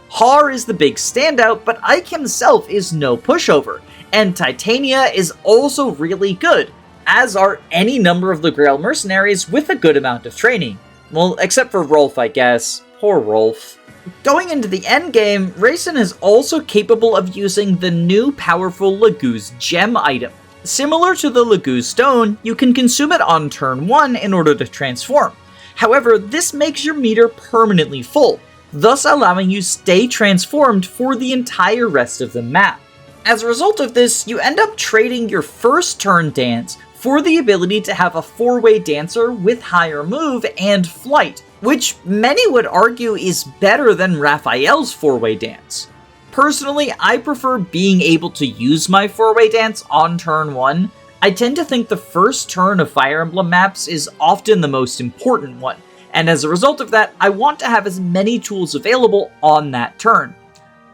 S1: Har is the big standout, but Ike himself is no pushover, and Titania is also really good, as are any number of the Grail mercenaries with a good amount of training. Well, except for Rolf, I guess. Poor Rolf. Going into the endgame, Raisin is also capable of using the new powerful Laguz gem item. Similar to the Laguz stone, you can consume it on turn 1 in order to transform. However, this makes your meter permanently full, thus allowing you stay transformed for the entire rest of the map. As a result of this, you end up trading your first turn dance for the ability to have a 4-way dancer with higher move and flight, which many would argue is better than Raphael's 4-way dance. Personally, I prefer being able to use my 4-way dance on turn 1. I tend to think the first turn of Fire Emblem maps is often the most important one, and as a result of that, I want to have as many tools available on that turn.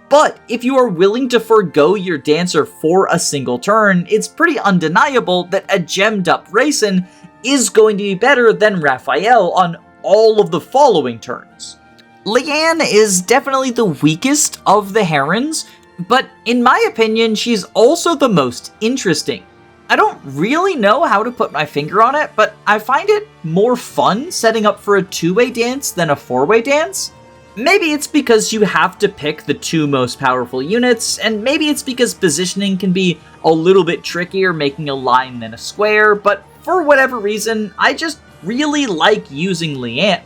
S1: But if you are willing to forego your dancer for a single turn, it's pretty undeniable that a gemmed up Raisin is going to be better than Raphael on all of the following turns. Leanne is definitely the weakest of the Herons, but in my opinion, she's also the most interesting. I don't really know how to put my finger on it, but I find it more fun setting up for a 2-way dance than a 4-way dance. Maybe it's because you have to pick the 2 most powerful units, and maybe it's because positioning can be a little bit trickier making a line than a square, but for whatever reason, I just really like using Leanne.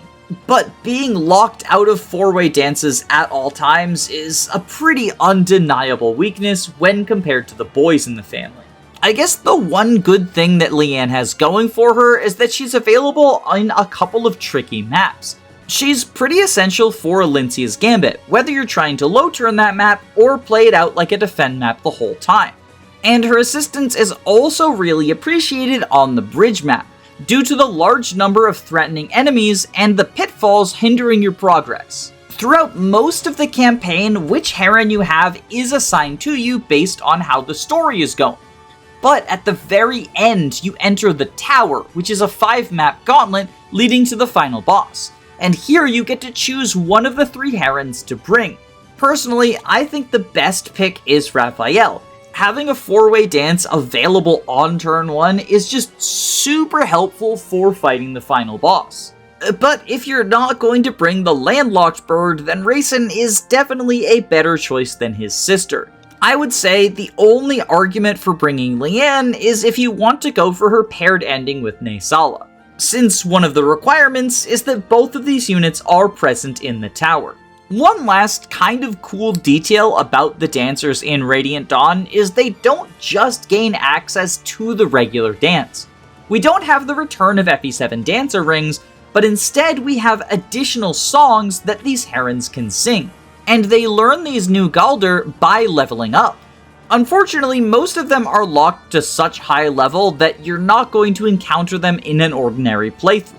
S1: But being locked out of 4-way dances at all times is a pretty undeniable weakness when compared to the boys in the family. I guess the one good thing that Leanne has going for her is that she's available in a couple of tricky maps. She's pretty essential for Alincia's Gambit, whether you're trying to low turn that map or play it out like a defend map the whole time. And her assistance is also really appreciated on the bridge map, due to the large number of threatening enemies and the pitfalls hindering your progress. Throughout most of the campaign, which Heron you have is assigned to you based on how the story is going. But at the very end, you enter the Tower, which is a 5-map gauntlet leading to the final boss. And here you get to choose one of the 3 Herons to bring. Personally, I think the best pick is Raphael. Having a 4-way dance available on turn 1 is just super helpful for fighting the final boss. But if you're not going to bring the landlocked bird, then Raisin is definitely a better choice than his sister. I would say the only argument for bringing Leanne is if you want to go for her paired ending with Naysala, since one of the requirements is that both of these units are present in the tower. One last kind of cool detail about the dancers in Radiant Dawn is they don't just gain access to the regular dance. We don't have the return of FE7 dancer rings, but instead we have additional songs that these Herons can sing. And they learn these new Galder by leveling up. Unfortunately, most of them are locked to such high level that you're not going to encounter them in an ordinary playthrough.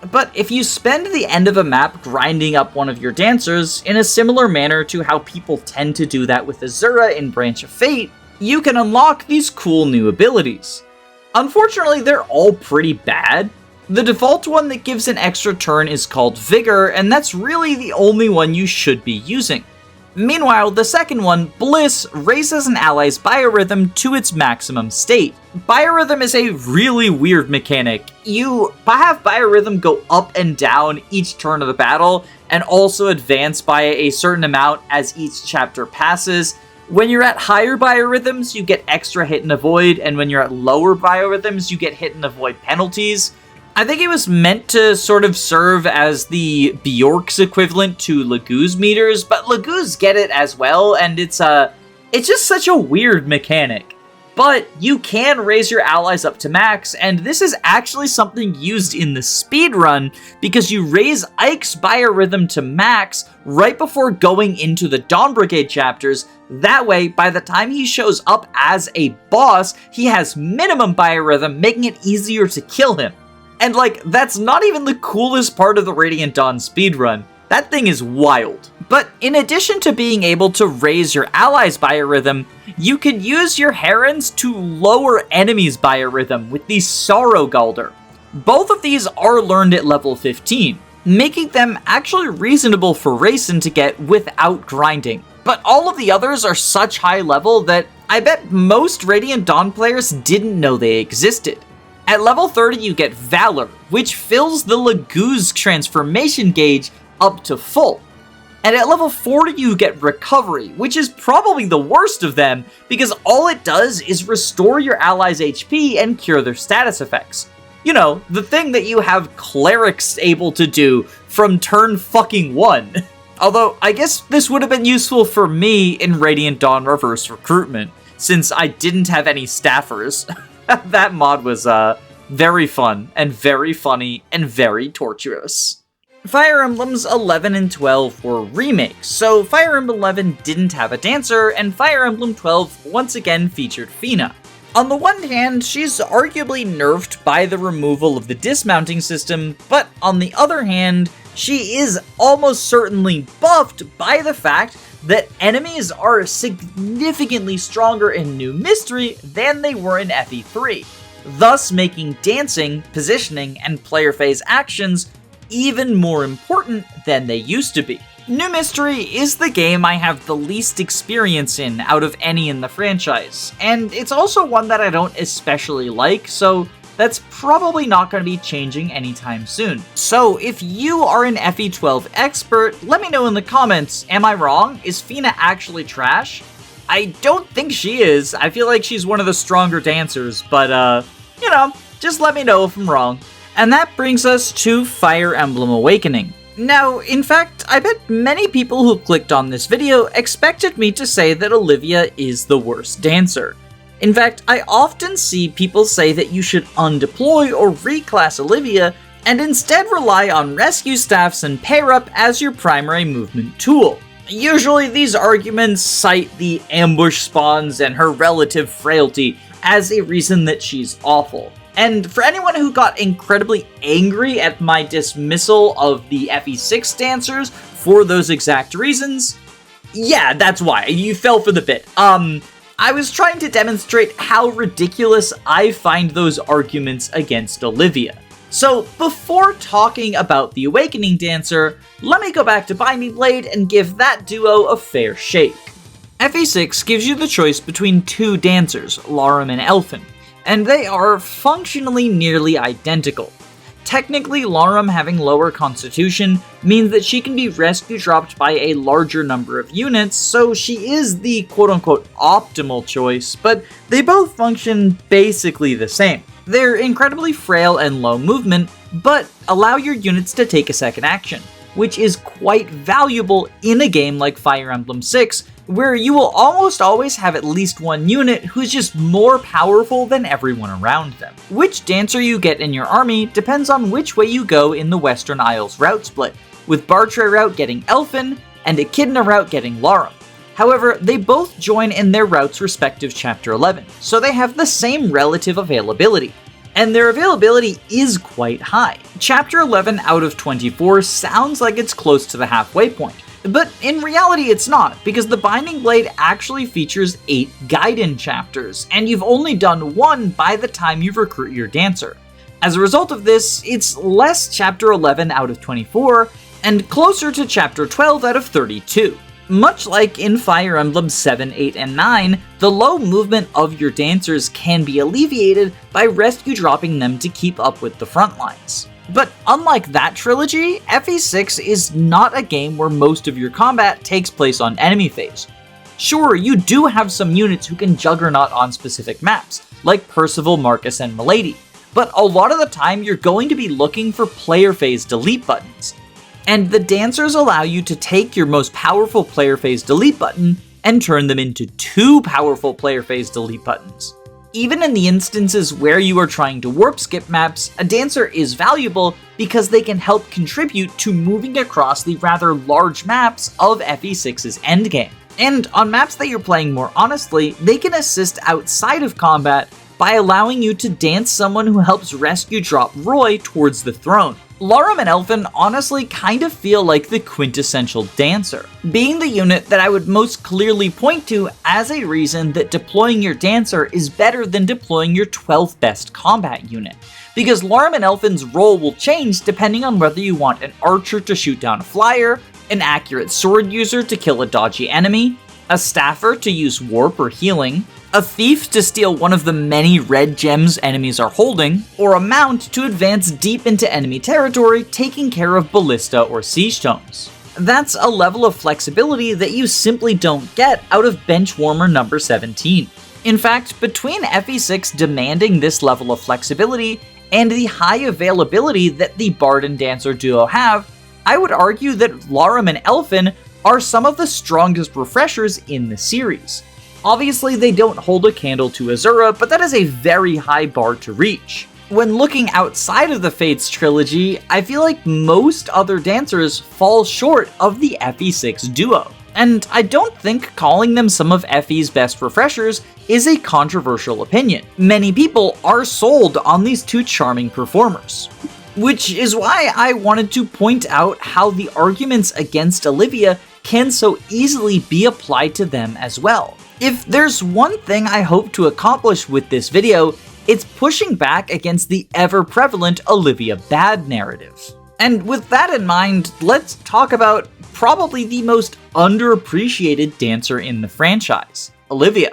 S1: But if you spend the end of a map grinding up one of your dancers, in a similar manner to how people tend to do that with Azura in Branch of Fate, you can unlock these cool new abilities. Unfortunately, they're all pretty bad. The default one that gives an extra turn is called Vigor, and that's really the only one you should be using. Meanwhile, the second one, Bliss, raises an ally's biorhythm to its maximum state. Biorhythm is a really weird mechanic. You have biorhythm go up and down each turn of the battle, and also advance by a certain amount as each chapter passes. When you're at higher biorhythms, you get extra hit and avoid, and when you're at lower biorhythms, you get hit and avoid penalties. I think it was meant to sort of serve as the Bjork's equivalent to Laguz meters, but Laguz get it as well, and it's just such a weird mechanic. But you can raise your allies up to max, and this is actually something used in the speedrun, because you raise Ike's biorhythm to max right before going into the Dawn Brigade chapters. That way, by the time he shows up as a boss, he has minimum biorhythm, making it easier to kill him. And like, that's not even the coolest part of the Radiant Dawn speedrun. That thing is wild. But in addition to being able to raise your allies' biorhythm, you can use your herons to lower enemies' biorhythm with the Sorrow Galder. Both of these are learned at level 15, making them actually reasonable for Racing to get without grinding. But all of the others are such high level that I bet most Radiant Dawn players didn't know they existed. At level 30 you get Valor, which fills the Laguz transformation gauge up to full. And at level 40 you get Recovery, which is probably the worst of them because all it does is restore your allies' HP and cure their status effects. You know, the thing that you have clerics able to do from turn fucking 1. Although, I guess this would have been useful for me in Radiant Dawn Reverse Recruitment, since I didn't have any staffers. That mod was very fun, and very funny, and very torturous. Fire Emblems 11 and 12 were remakes, so Fire Emblem 11 didn't have a dancer, and Fire Emblem 12 once again featured Fina. On the one hand, she's arguably nerfed by the removal of the dismounting system, but on the other hand, she is almost certainly buffed by the fact that enemies are significantly stronger in New Mystery than they were in FE3, thus making dancing, positioning, and player phase actions even more important than they used to be. New Mystery is the game I have the least experience in out of any in the franchise, and it's also one that I don't especially like, so that's probably not going to be changing anytime soon. So if you are an FE12 expert, let me know in the comments, am I wrong? Is Fina actually trash? I don't think she is. I feel like she's one of the stronger dancers, but you know, just let me know if I'm wrong. And that brings us to Fire Emblem Awakening. Now, in fact, I bet many people who clicked on this video expected me to say that Olivia is the worst dancer. In fact, I often see people say that you should undeploy or reclass Olivia and instead rely on rescue staffs and pair-up as your primary movement tool. Usually these arguments cite the ambush spawns and her relative frailty as a reason that she's awful. And for anyone who got incredibly angry at my dismissal of the FE6 dancers for those exact reasons, yeah, that's why. You fell for the bit. I was trying to demonstrate how ridiculous I find those arguments against Olivia. So before talking about the Awakening Dancer, let me go back to Binding Blade and give that duo a fair shake. FE6 gives you the choice between two dancers, Larum and Elfin, and they are functionally nearly identical. Technically, Larum having lower constitution means that she can be rescue dropped by a larger number of units, so she is the quote-unquote optimal choice, but they both function basically the same. They're incredibly frail and low movement, but allow your units to take a second action, which is quite valuable in a game like Fire Emblem 6, where you will almost always have at least one unit who's just more powerful than everyone around them. Which dancer you get in your army depends on which way you go in the Western Isles route split, with Bartray route getting Elfin, and Echidna route getting Larum. However, they both join in their route's respective Chapter 11, so they have the same relative availability. And their availability is quite high. Chapter 11 out of 24 sounds like it's close to the halfway point, but in reality it's not, because the Binding Blade actually features 8 Gaiden chapters, and you've only done 1 by the time you recruit your dancer. As a result of this, it's less Chapter 11 out of 24, and closer to Chapter 12 out of 32. Much like in Fire Emblem 7, 8, and 9, the low movement of your dancers can be alleviated by rescue dropping them to keep up with the front lines. But unlike that trilogy, FE6 is not a game where most of your combat takes place on enemy phase. Sure, you do have some units who can juggernaut on specific maps, like Percival, Marcus, and Milady, but a lot of the time you're going to be looking for player phase delete buttons. And the dancers allow you to take your most powerful player phase delete button and turn them into 2 powerful player phase delete buttons. Even in the instances where you are trying to warp skip maps, a dancer is valuable because they can help contribute to moving across the rather large maps of FE6's endgame. And on maps that you're playing more honestly, they can assist outside of combat by allowing you to dance someone who helps rescue drop Roy towards the throne. Larum and Elfin honestly kind of feel like the quintessential dancer, being the unit that I would most clearly point to as a reason that deploying your dancer is better than deploying your 12th best combat unit, because Larum and Elfin's role will change depending on whether you want an archer to shoot down a flyer, an accurate sword user to kill a dodgy enemy, a staffer to use warp or healing, a thief to steal one of the many red gems enemies are holding, or a mount to advance deep into enemy territory taking care of ballista or siege stones. That's a level of flexibility that you simply don't get out of Benchwarmer number 17. In fact, between FE6 demanding this level of flexibility and the high availability that the Bard and Dancer duo have, I would argue that Larum and Elfin are some of the strongest refreshers in the series. Obviously, they don't hold a candle to Azura, but that is a very high bar to reach. When looking outside of the Fates trilogy, I feel like most other dancers fall short of the FE6 duo. And I don't think calling them some of FE's best refreshers is a controversial opinion. Many people are sold on these two charming performers. Which is why I wanted to point out how the arguments against Olivia can so easily be applied to them as well. If there's one thing I hope to accomplish with this video, it's pushing back against the ever-prevalent Olivia bad narrative. And with that in mind, let's talk about probably the most underappreciated dancer in the franchise, Olivia.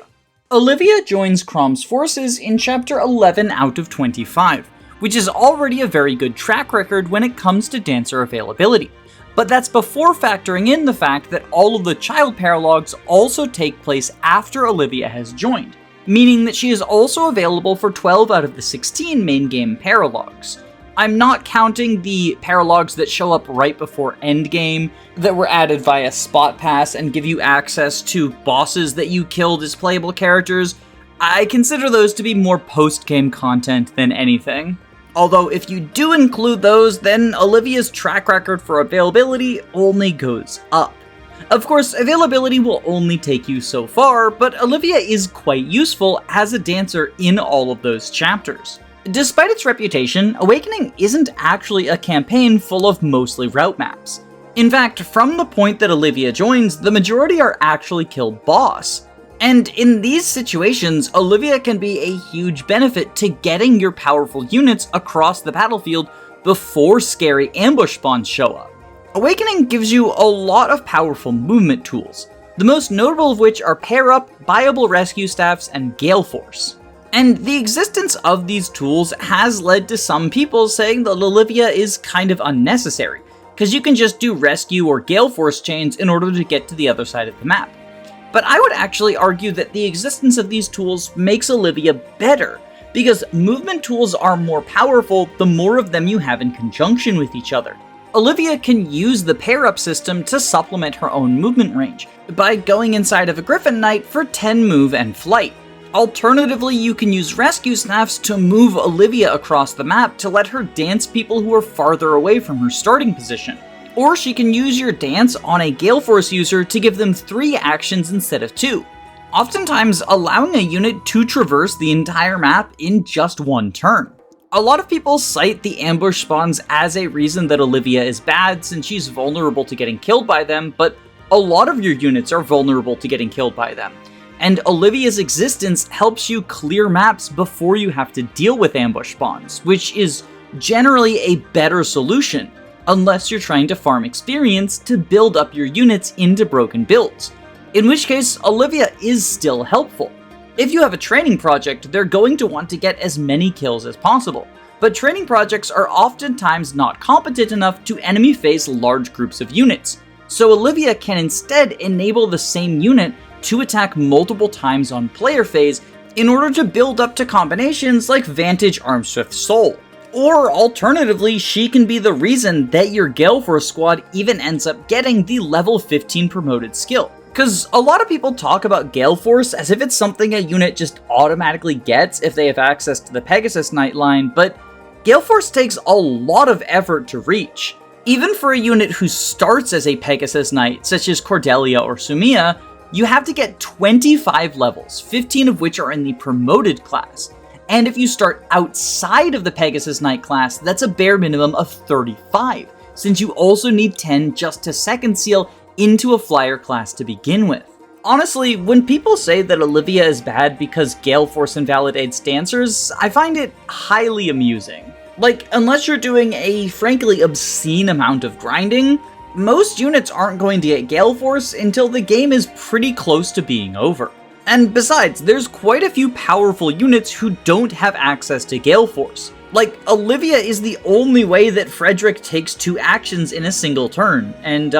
S1: Olivia joins Crom's forces in Chapter 11 out of 25, which is already a very good track record when it comes to dancer availability. But that's before factoring in the fact that all of the child paralogs also take place after Olivia has joined, meaning that she is also available for 12 out of the 16 main game paralogs. I'm not counting the paralogs that show up right before endgame, that were added via Spot Pass and give you access to bosses that you killed as playable characters. I consider those to be more post-game content than anything. Although if you do include those, then Olivia's track record for availability only goes up. Of course, availability will only take you so far, but Olivia is quite useful as a dancer in all of those chapters. Despite its reputation, Awakening isn't actually a campaign full of mostly route maps. In fact, from the point that Olivia joins, the majority are actually kill boss. And in these situations, Olivia can be a huge benefit to getting your powerful units across the battlefield before scary ambush spawns show up. Awakening gives you a lot of powerful movement tools, the most notable of which are Pair Up, Buyable Rescue Staffs, and Gale Force. And the existence of these tools has led to some people saying that Olivia is kind of unnecessary, because you can just do Rescue or Gale Force chains in order to get to the other side of the map. But I would actually argue that the existence of these tools makes Olivia better, because movement tools are more powerful the more of them you have in conjunction with each other. Olivia can use the pair-up system to supplement her own movement range, by going inside of a Griffin Knight for 10 move and flight. Alternatively, you can use rescue staffs to move Olivia across the map to let her dance people who are farther away from her starting position. Or she can use your dance on a Gale Force user to give them 3 actions instead of 2, oftentimes allowing a unit to traverse the entire map in just 1 turn. A lot of people cite the ambush spawns as a reason that Olivia is bad since she's vulnerable to getting killed by them, but a lot of your units are vulnerable to getting killed by them. And Olivia's existence helps you clear maps before you have to deal with ambush spawns, which is generally a better solution, unless you're trying to farm experience to build up your units into broken builds, in which case Olivia is still helpful. If you have a training project, they're going to want to get as many kills as possible, but training projects are oftentimes not competent enough to enemy phase large groups of units, so Olivia can instead enable the same unit to attack multiple times on player phase in order to build up to combinations like Vantage Armswift Soul. Or alternatively, she can be the reason that your Gale Force squad even ends up getting the level 15 promoted skill. Because a lot of people talk about Gale Force as if it's something a unit just automatically gets if they have access to the Pegasus Knight line, but Gale Force takes a lot of effort to reach. Even for a unit who starts as a Pegasus Knight, such as Cordelia or Sumia, you have to get 25 levels, 15 of which are in the promoted class. and if you start outside of the Pegasus Knight class, that's a bare minimum of 35, since you also need 10 just to second seal into a flyer class to begin with. Honestly, when people say that Olivia is bad because Gale Force invalidates dancers, I find it highly amusing. Like, unless you're doing a frankly obscene amount of grinding, most units aren't going to get Gale Force until the game is pretty close to being over. And besides, there's quite a few powerful units who don't have access to Gale Force. Like, Olivia is the only way that Frederick takes 2 actions in a single turn, and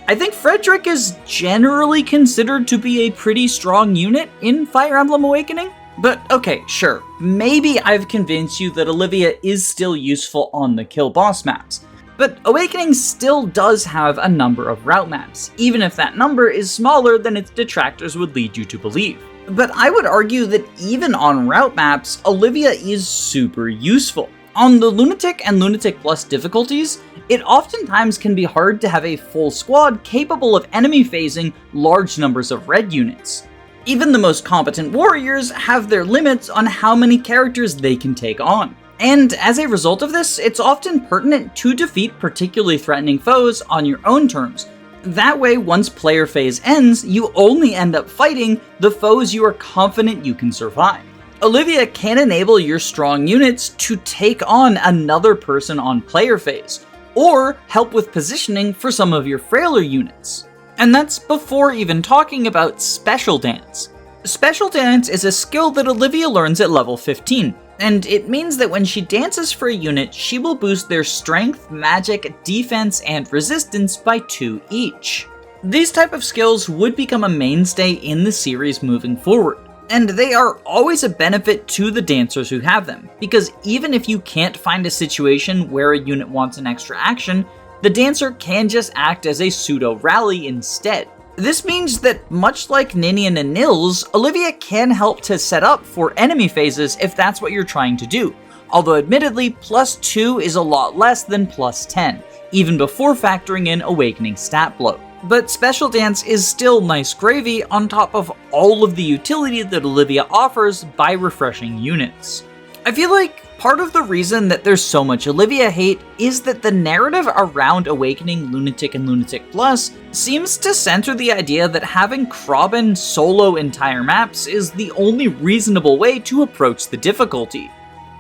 S1: I think Frederick is generally considered to be a pretty strong unit in Fire Emblem Awakening. But okay, sure, maybe I've convinced you that Olivia is still useful on the kill boss maps. But Awakening still does have a number of route maps, even if that number is smaller than its detractors would lead you to believe. But I would argue that even on route maps, Olivia is super useful. On the Lunatic and Lunatic Plus difficulties, it oftentimes can be hard to have a full squad capable of enemy phasing large numbers of red units. Even the most competent warriors have their limits on how many characters they can take on. And as a result of this, it's often pertinent to defeat particularly threatening foes on your own terms. That way, once player phase ends, you only end up fighting the foes you are confident you can survive. Olivia can enable your strong units to take on another person on player phase, or help with positioning for some of your frailer units. And that's before even talking about Special Dance. Special Dance is a skill that Olivia learns at level 15, and it means that when she dances for a unit, she will boost their strength, magic, defense, and resistance by 2 each. These type of skills would become a mainstay in the series moving forward, and they are always a benefit to the dancers who have them, because even if you can't find a situation where a unit wants an extra action, the dancer can just act as a pseudo rally instead. This means that, much like Ninian and Nils, Olivia can help to set up for enemy phases if that's what you're trying to do, although admittedly, +2 is a lot less than +10, even before factoring in Awakening stat bloat. But Special Dance is still nice gravy on top of all of the utility that Olivia offers by refreshing units. I feel like part of the reason that there's so much Olivia hate is that the narrative around Awakening Lunatic and Lunatic Plus seems to center the idea that having Krobin solo entire maps is the only reasonable way to approach the difficulty.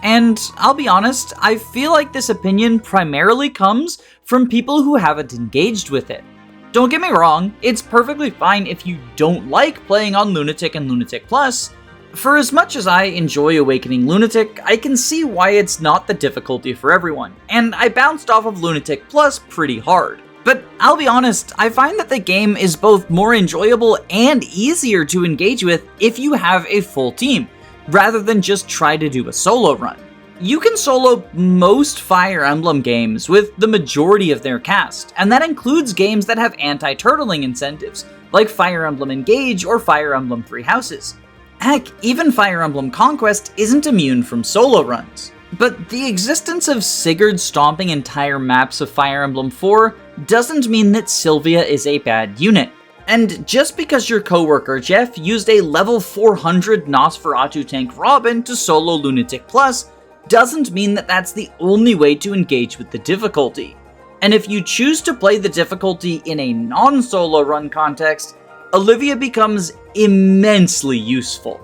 S1: And I'll be honest, I feel like this opinion primarily comes from people who haven't engaged with it. Don't get me wrong, it's perfectly fine if you don't like playing on Lunatic and Lunatic Plus. For as much as I enjoy Awakening Lunatic, I can see why it's not the difficulty for everyone, and I bounced off of Lunatic Plus pretty hard. But I'll be honest, I find that the game is both more enjoyable and easier to engage with if you have a full team, rather than just try to do a solo run. You can solo most Fire Emblem games with the majority of their cast, and that includes games that have anti-turtling incentives, like Fire Emblem Engage or Fire Emblem Three Houses. Heck, even Fire Emblem Conquest isn't immune from solo runs. But the existence of Sigurd stomping entire maps of Fire Emblem 4 doesn't mean that Sylvia is a bad unit. And just because your coworker Jeff used a level 400 Nosferatu tank Robin to solo Lunatic Plus doesn't mean that that's the only way to engage with the difficulty. And if you choose to play the difficulty in a non-solo run context, Olivia becomes immensely useful.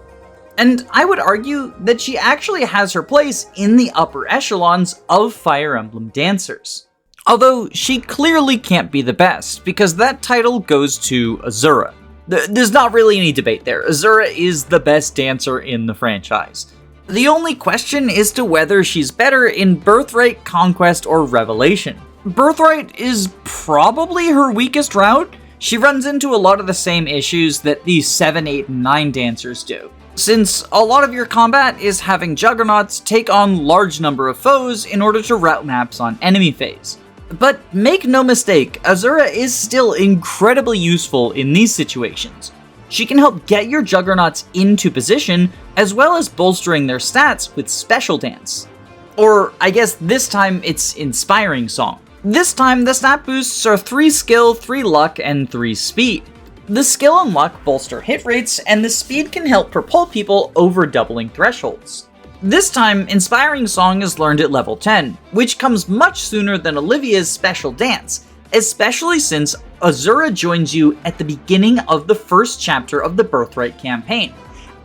S1: And I would argue that she actually has her place in the upper echelons of Fire Emblem Dancers. Although she clearly can't be the best, because that title goes to Azura. There's not really any debate there. Azura is the best dancer in the franchise. The only question is to whether she's better in Birthright, Conquest, or Revelation. Birthright is probably her weakest route. She runs into a lot of the same issues that the 7, 8, and 9 dancers do, since a lot of your combat is having juggernauts take on large number of foes in order to route maps on enemy phase. But make no mistake, Azura is still incredibly useful in these situations. She can help get your juggernauts into position, as well as bolstering their stats with Special Dance. Or, I guess this time it's Inspiring Song. This time, the stat boosts are 3 skill, 3 luck, and 3 speed. The skill and luck bolster hit rates, and the speed can help propel people over doubling thresholds. This time, Inspiring Song is learned at level 10, which comes much sooner than Olivia's special dance, especially since Azura joins you at the beginning of the first chapter of the Birthright campaign,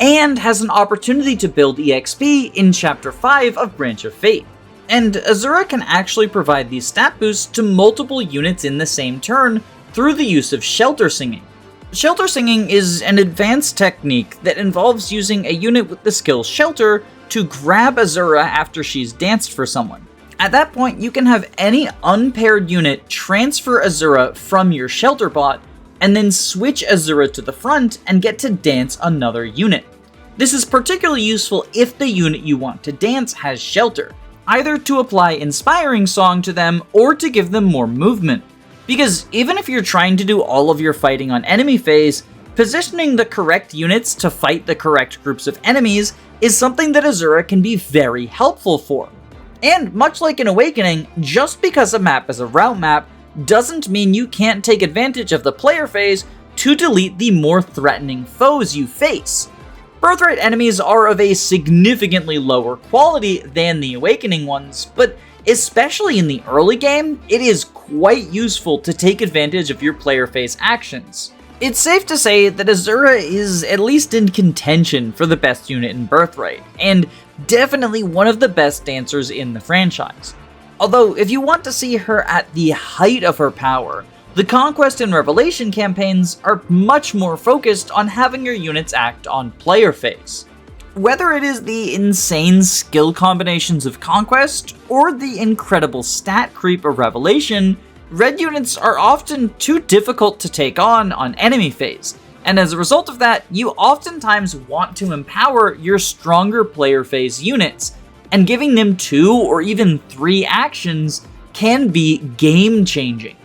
S1: and has an opportunity to build EXP in Chapter 5 of Branch of Fate. And Azura can actually provide these stat boosts to multiple units in the same turn through the use of Shelter Singing. Shelter Singing is an advanced technique that involves using a unit with the skill Shelter to grab Azura after she's danced for someone. At that point, you can have any unpaired unit transfer Azura from your Shelter bot, and then switch Azura to the front and get to dance another unit. This is particularly useful if the unit you want to dance has Shelter, either to apply Inspiring Song to them or to give them more movement. Because even if you're trying to do all of your fighting on enemy phase, positioning the correct units to fight the correct groups of enemies is something that Azura can be very helpful for. And much like in Awakening, just because a map is a route map doesn't mean you can't take advantage of the player phase to delete the more threatening foes you face. Birthright enemies are of a significantly lower quality than the Awakening ones, but especially in the early game, it is quite useful to take advantage of your player phase actions. It's safe to say that Azura is at least in contention for the best unit in Birthright, and definitely one of the best dancers in the franchise. Although, if you want to see her at the height of her power, the Conquest and Revelation campaigns are much more focused on having your units act on player phase. Whether it is the insane skill combinations of Conquest, or the incredible stat creep of Revelation, red units are often too difficult to take on enemy phase, and as a result of that, you oftentimes want to empower your stronger player phase units, and giving them 2 or even 3 actions can be game-changing.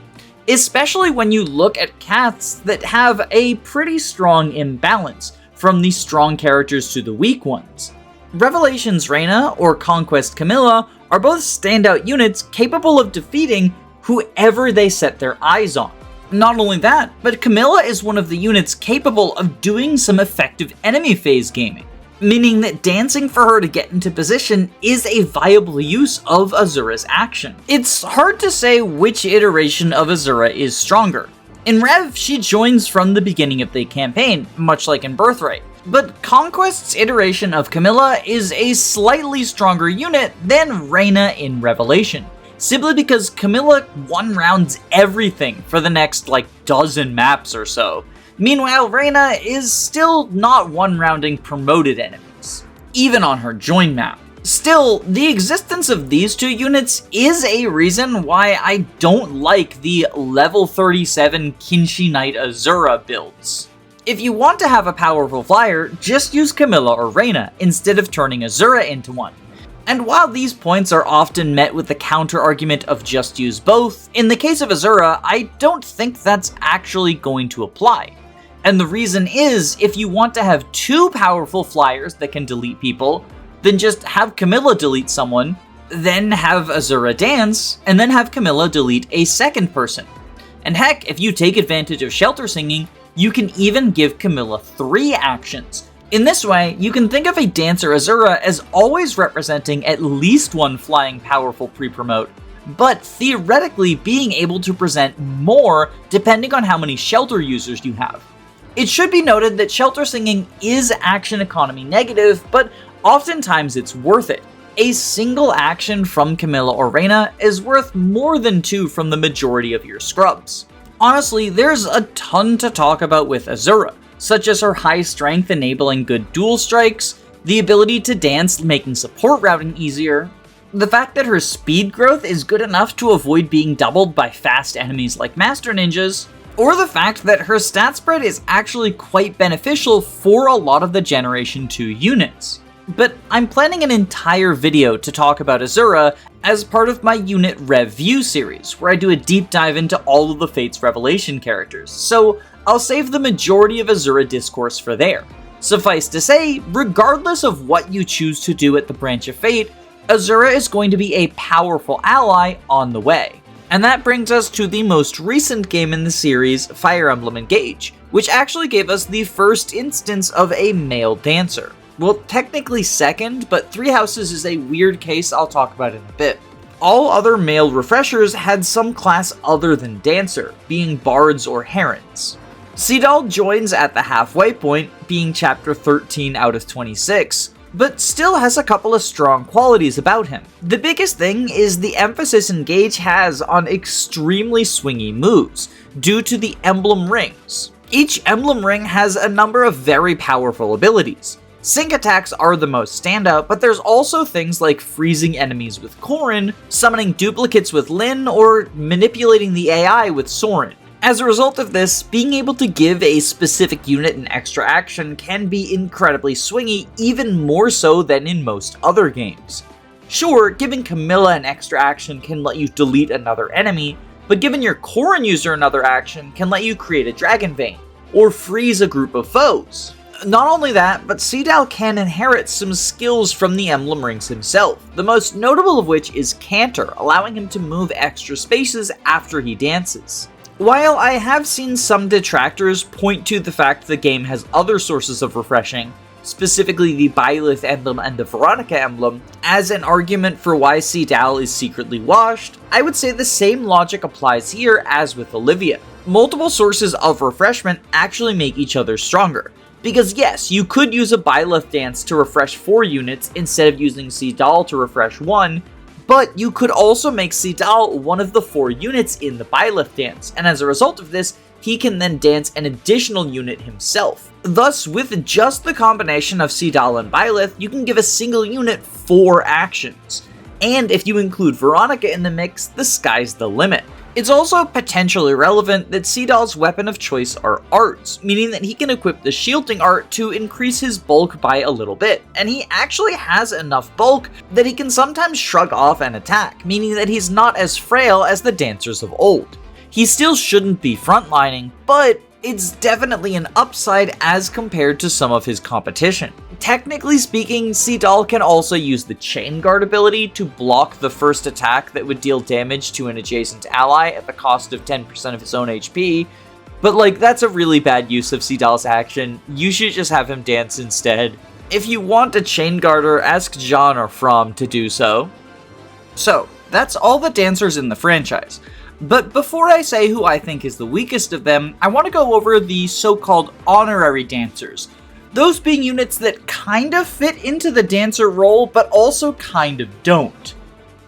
S1: Especially when you look at Caths that have a pretty strong imbalance, from the strong characters to the weak ones. Revelation's Reyna or Conquest Camilla are both standout units capable of defeating whoever they set their eyes on. Not only that, but Camilla is one of the units capable of doing some effective enemy phase gaming, meaning that dancing for her to get into position is a viable use of Azura's action. It's hard to say which iteration of Azura is stronger. In Rev, she joins from the beginning of the campaign, much like in Birthright, but Conquest's iteration of Camilla is a slightly stronger unit than Reyna in Revelation, simply because Camilla one-rounds everything for the next dozen maps or so. Meanwhile, Reyna is still not one-rounding promoted enemies, even on her join map. Still, the existence of these two units is a reason why I don't like the level 37 Kinshi Knight Azura builds. If you want to have a powerful flyer, just use Camilla or Reyna instead of turning Azura into one. And while these points are often met with the counter-argument of just use both, in the case of Azura, I don't think that's actually going to apply. And the reason is, if you want to have 2 powerful flyers that can delete people, then just have Camilla delete someone, then have Azura dance, and then have Camilla delete a second person. And heck, if you take advantage of Shelter Singing, you can even give Camilla 3 actions. In this way, you can think of a Dancer Azura as always representing at least 1 flying powerful pre-promote, but theoretically being able to present more depending on how many Shelter users you have. It should be noted that Shelter Singing is action economy negative, but oftentimes it's worth it. A single action from Camilla or Reyna is worth more than 2 from the majority of your scrubs. Honestly, there's a ton to talk about with Azura, such as her high strength enabling good dual strikes, the ability to dance making support routing easier, the fact that her speed growth is good enough to avoid being doubled by fast enemies like Master Ninjas, or the fact that her stat spread is actually quite beneficial for a lot of the Generation 2 units. But I'm planning an entire video to talk about Azura as part of my Unit Rev View series, where I do a deep dive into all of the Fates Revelation characters, so I'll save the majority of Azura discourse for there. Suffice to say, regardless of what you choose to do at the Branch of Fate, Azura is going to be a powerful ally on the way. And that brings us to the most recent game in the series, Fire Emblem Engage, which actually gave us the first instance of a male dancer. Well, technically second, but Three Houses is a weird case I'll talk about in a bit. All other male refreshers had some class other than Dancer, being bards or herons. Sidal joins at the halfway point, being chapter 13 out of 26, but still has a couple of strong qualities about him. The biggest thing is the emphasis Engage has on extremely swingy moves, due to the Emblem rings. Each Emblem ring has a number of very powerful abilities. Sync attacks are the most standout, but there's also things like freezing enemies with Corrin, summoning duplicates with Lyn, or manipulating the AI with Sorin. As a result of this, being able to give a specific unit an extra action can be incredibly swingy, even more so than in most other games. Sure, giving Camilla an extra action can let you delete another enemy, but giving your Corrin user another action can let you create a Dragon Vein, or freeze a group of foes. Not only that, but Sidal can inherit some skills from the Emblem Rings himself, the most notable of which is Canter, allowing him to move extra spaces after he dances. While I have seen some detractors point to the fact the game has other sources of refreshing, specifically the Byleth emblem and the Veronica emblem, as an argument for why Sidal is secretly washed, I would say the same logic applies here as with Olivia. Multiple sources of refreshment actually make each other stronger. Because yes, you could use a Byleth dance to refresh 4 units instead of using Sidal to refresh 1, but you could also make Sidal one of the 4 units in the Byleth dance, and as a result of this, he can then dance an additional unit himself. Thus, with just the combination of Sidal and Byleth, you can give a single unit 4 actions. And if you include Veronica in the mix, the sky's the limit. It's also potentially relevant that Sidal's weapon of choice are arts, meaning that he can equip the shielding art to increase his bulk by a little bit, and he actually has enough bulk that he can sometimes shrug off an attack, meaning that he's not as frail as the dancers of old. He still shouldn't be frontlining, but it's definitely an upside as compared to some of his competition. Technically speaking, Sidal can also use the Chain Guard ability to block the first attack that would deal damage to an adjacent ally at the cost of 10% of his own HP, but that's a really bad use of Sidal's action. You should just have him dance instead. If you want a Chain Guarder, ask John or From to do so. So, that's all the dancers in the franchise. But before I say who I think is the weakest of them, I want to go over the so-called Honorary Dancers. Those being units that kind of fit into the dancer role, but also kind of don't.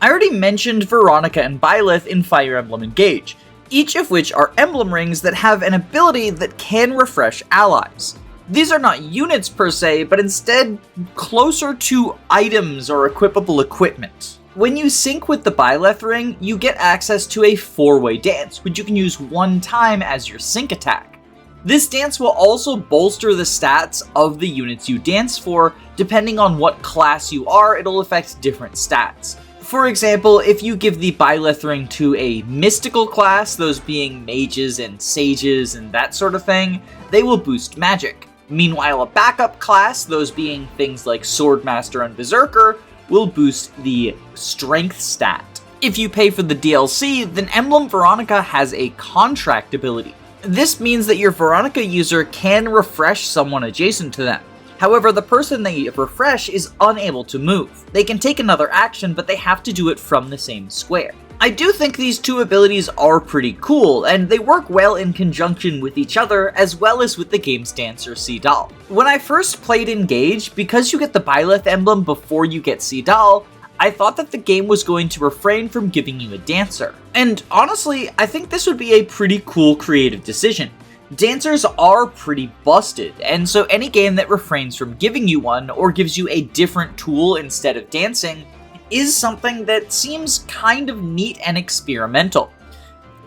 S1: I already mentioned Veronica and Byleth in Fire Emblem Engage, each of which are emblem rings that have an ability that can refresh allies. These are not units per se, but instead closer to items or equipable equipment. When you sync with the Byleth ring, you get access to a 4-way dance, which you can use one time as your sync attack. This dance will also bolster the stats of the units you dance for. Depending on what class you are, it'll affect different stats. For example, if you give the Byleth ring to a mystical class, those being mages and sages and that sort of thing, they will boost magic. Meanwhile, a backup class, those being things like Swordmaster and Berserker, will boost the strength stat. If you pay for the DLC, then Emblem Veronica has a contract ability. This means that your Veronica user can refresh someone adjacent to them. However, the person they refresh is unable to move. They can take another action, but they have to do it from the same square. I do think these two abilities are pretty cool, and they work well in conjunction with each other, as well as with the game's dancer Sidal. When I first played Engage, because you get the Byleth emblem before you get Sidal, I thought that the game was going to refrain from giving you a dancer. And honestly, I think this would be a pretty cool creative decision. Dancers are pretty busted, and so any game that refrains from giving you one, or gives you a different tool instead of dancing, is something that seems kind of neat and experimental.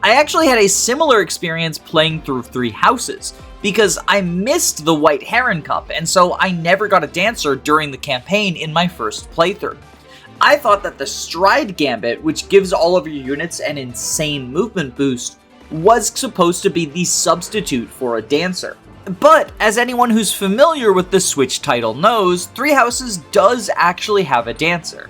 S1: I actually had a similar experience playing through Three Houses, because I missed the White Heron Cup, and so I never got a dancer during the campaign in my first playthrough. I thought that the Stride Gambit, which gives all of your units an insane movement boost, was supposed to be the substitute for a dancer. But, as anyone who's familiar with the Switch title knows, Three Houses does actually have a dancer.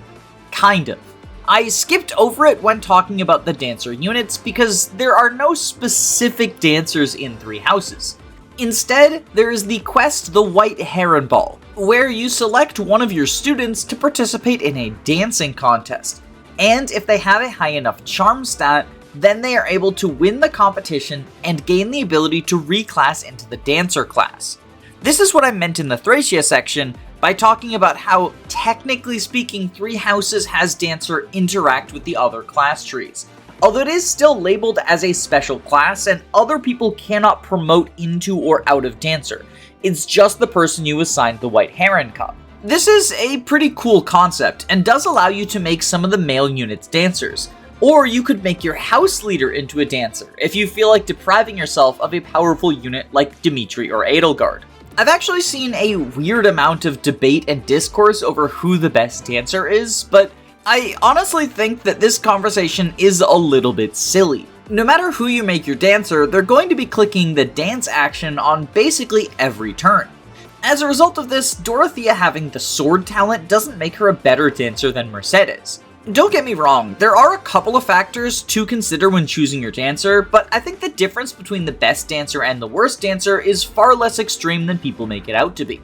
S1: Kind of. I skipped over it when talking about the dancer units because there are no specific dancers in Three Houses. Instead, there is the quest The White Heron Ball, where you select one of your students to participate in a dancing contest. And if they have a high enough charm stat, then they are able to win the competition and gain the ability to reclass into the dancer class. This is what I meant in the Thracia section by talking about how, technically speaking, 3 houses has dancer interact with the other class trees. Although it is still labeled as a special class and other people cannot promote into or out of dancer. It's just the person you assigned the White Heron Cup. This is a pretty cool concept and does allow you to make some of the male units dancers. Or you could make your house leader into a dancer if you feel like depriving yourself of a powerful unit like Dimitri or Edelgard. I've actually seen a weird amount of debate and discourse over who the best dancer is, but I honestly think that this conversation is a little bit silly. No matter who you make your dancer, they're going to be clicking the dance action on basically every turn. As a result of this, Dorothea having the sword talent doesn't make her a better dancer than Mercedes. Don't get me wrong, there are a couple of factors to consider when choosing your dancer, but I think the difference between the best dancer and the worst dancer is far less extreme than people make it out to be.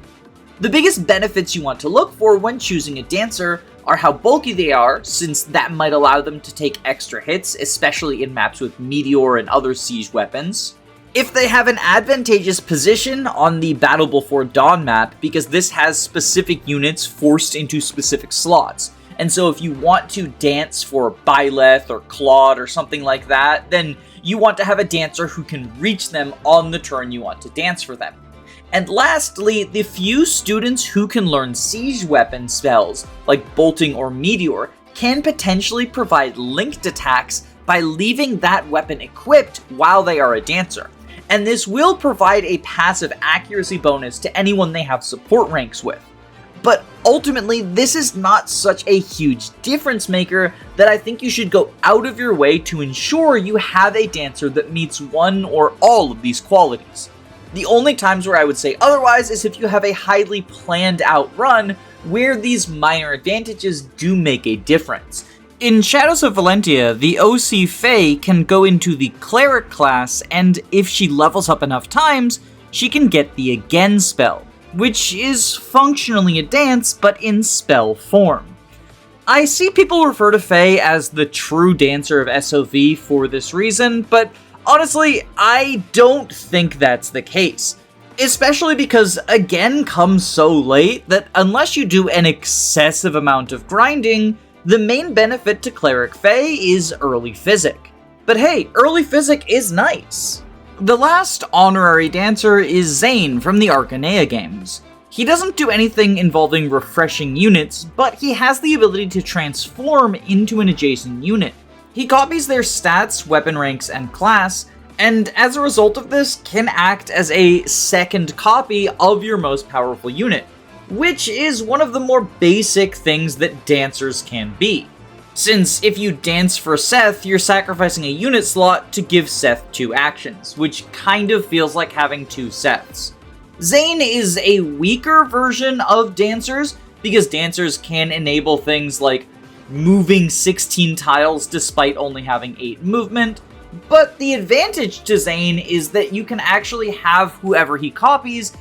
S1: The biggest benefits you want to look for when choosing a dancer are how bulky they are, since that might allow them to take extra hits, especially in maps with Meteor and other siege weapons. If they have an advantageous position on the Battle Before Dawn map, because this has specific units forced into specific slots. And so if you want to dance for Byleth or Claude or something like that, then you want to have a dancer who can reach them on the turn you want to dance for them. And lastly, the few students who can learn siege weapon spells, like Bolting or Meteor, can potentially provide linked attacks by leaving that weapon equipped while they are a dancer. And this will provide a passive accuracy bonus to anyone they have support ranks with. But ultimately, this is not such a huge difference maker that I think you should go out of your way to ensure you have a dancer that meets one or all of these qualities. The only times where I would say otherwise is if you have a highly planned out run where these minor advantages do make a difference. In Shadows of Valentia, the OC Fae can go into the Cleric class, and if she levels up enough times, she can get the Again spell, which is functionally a dance, but in spell form. I see people refer to Fae as the true dancer of SOV for this reason, but honestly, I don't think that's the case. Especially because Again comes so late that unless you do an excessive amount of grinding, the main benefit to Cleric Fae is early Physic. But hey, early Physic is nice. The last honorary dancer is Zane from the Arcanea games. He doesn't do anything involving refreshing units, but he has the ability to transform into an adjacent unit. He copies their stats, weapon ranks, and class, and as a result of this, can act as a second copy of your most powerful unit, which is one of the more basic things that dancers can be. Since if you dance for Seth, you're sacrificing a unit slot to give Seth 2 actions, which kind of feels like having 2 Seths. Zane is a weaker version of dancers, because dancers can enable things like moving 16 tiles despite only having 8 movement, but the advantage to Zane is that you can actually have whoever he copies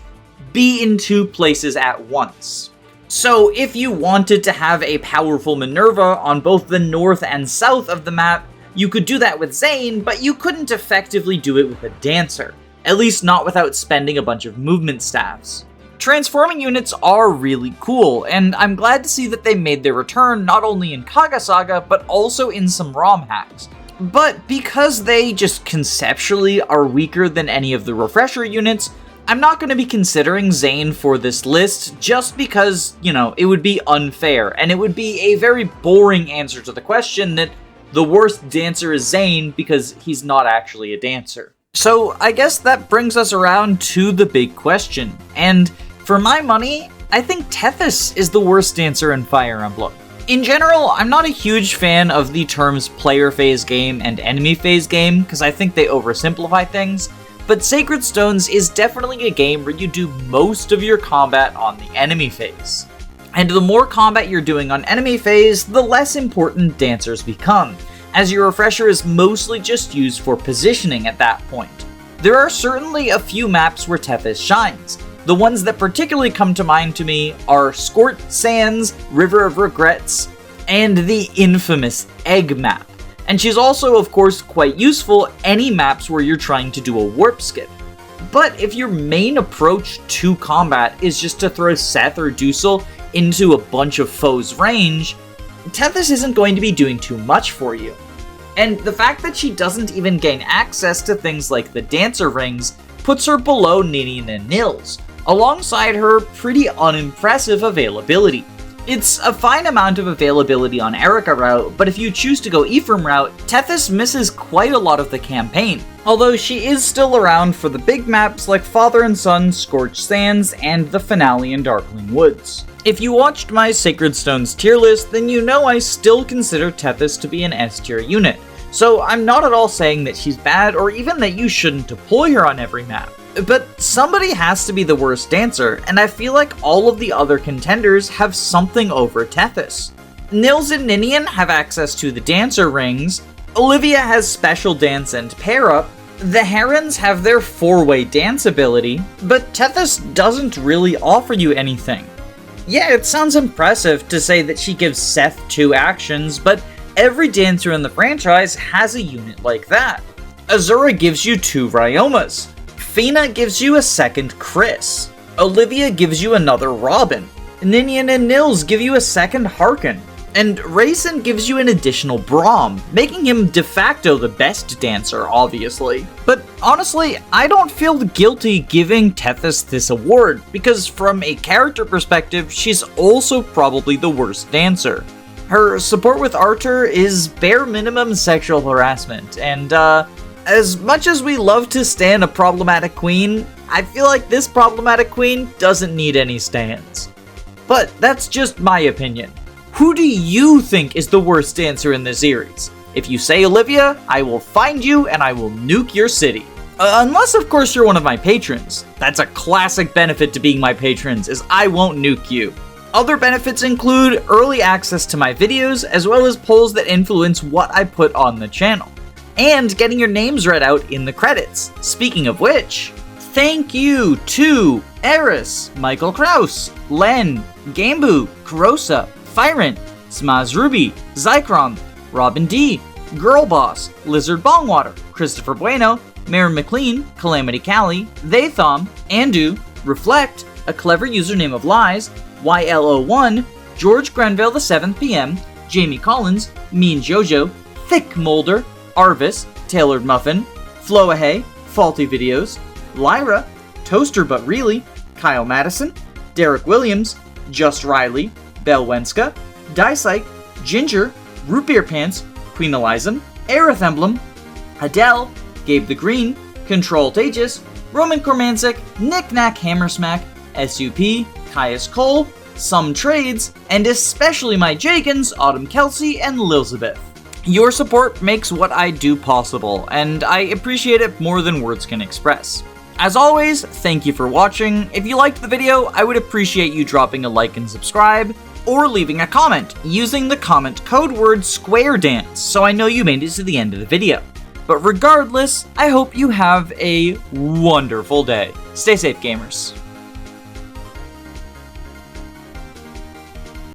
S1: be in 2 places at once. So if you wanted to have a powerful Minerva on both the north and south of the map, you could do that with Zane, but you couldn't effectively do it with a dancer, at least not without spending a bunch of movement staffs. Transforming units are really cool, and I'm glad to see that they made their return not only in Kagasaga, but also in some ROM hacks. But because they just conceptually are weaker than any of the refresher units, I'm not going to be considering Zane for this list just because, it would be unfair, and it would be a very boring answer to the question that the worst dancer is Zane because he's not actually a dancer. So I guess that brings us around to the big question, and for my money, I think Tethys is the worst dancer in Fire Emblem. In general, I'm not a huge fan of the terms player phase game and enemy phase game because I think they oversimplify things, but Sacred Stones is definitely a game where you do most of your combat on the enemy phase. And the more combat you're doing on enemy phase, the less important dancers become, as your refresher is mostly just used for positioning at that point. There are certainly a few maps where Tethys shines. The ones that particularly come to mind to me are Scorched Sands, River of Regrets, and the infamous Egg map. And she's also, of course, quite useful any maps where you're trying to do a warp skip. But if your main approach to combat is just to throw Seth or Dusel into a bunch of foes' range, Tethys isn't going to be doing too much for you. And the fact that she doesn't even gain access to things like the Dancer Rings puts her below Ninian and Nils, alongside her pretty unimpressive availability. It's a fine amount of availability on Erica route, but if you choose to go Ephraim route, Tethys misses quite a lot of the campaign, although she is still around for the big maps like Father and Son, Scorched Sands, and the finale in Darkling Woods. If you watched my Sacred Stones tier list, then you know I still consider Tethys to be an S tier unit, so I'm not at all saying that she's bad or even that you shouldn't deploy her on every map. But somebody has to be the worst dancer, and I feel like all of the other contenders have something over Tethys. Nils and Ninian have access to the Dancer Rings, Olivia has Special Dance and Pair Up, the Herons have their 4-way dance ability, but Tethys doesn't really offer you anything. Yeah, it sounds impressive to say that she gives Seth 2 actions, but every dancer in the franchise has a unit like that. Azura gives you 2 Ryomas. Fina gives you a second Chris. Olivia gives you another Robin. Ninian and Nils give you a second Harkin. And Raisin gives you an additional Braum, making him de facto the best dancer, obviously. But honestly, I don't feel guilty giving Tethys this award, because from a character perspective, she's also probably the worst dancer. Her support with Arthur is bare minimum sexual harassment, and as much as we love to stan a problematic queen, I feel like this problematic queen doesn't need any stans. But that's just my opinion. Who do you think is the worst dancer in the series? If you say Olivia, I will find you and I will nuke your city. Unless of course you're one of my patrons. That's a classic benefit to being my patrons, is I won't nuke you. Other benefits include early access to my videos, as well as polls that influence what I put on the channel, and getting your names read out in the credits. Speaking of which, thank you to Eris, Michael Kraus, Len, Gambu, Kurosa, Fyrant, Smaz Ruby, Zychron, Robin D, Girlboss, Lizard Bongwater, Christopher Bueno, Maren McLean, Calamity Callie, Thaythom, Andu, Reflect, A Clever Username of Lies, YLO1, George Grenville the 7th PM, Jamie Collins, Mean Jojo, Thick Molder, Arvis, Tailored Muffin, Floahay, Faulty Videos, Lyra, Toaster But Really, Kyle Madison, Derek Williams, Just Riley, Belle Wenska, Dysike, Ginger, Root Beer Pants, Queen Elizam, Aerith Emblem, Adele, Gabe the Green, Control Tejas, Roman Kormanzik, Knick Knack Hammersmack, SUP, Caius Cole, Some Trades, and especially my Jagans, Autumn Kelsey, and Lilzabeth. Your support makes what I do possible, and I appreciate it more than words can express. As always, thank you for watching. If you liked the video, I would appreciate you dropping a like and subscribe, or leaving a comment using the comment code word SquareDance so I know you made it to the end of the video. But regardless, I hope you have a wonderful day. Stay safe, gamers.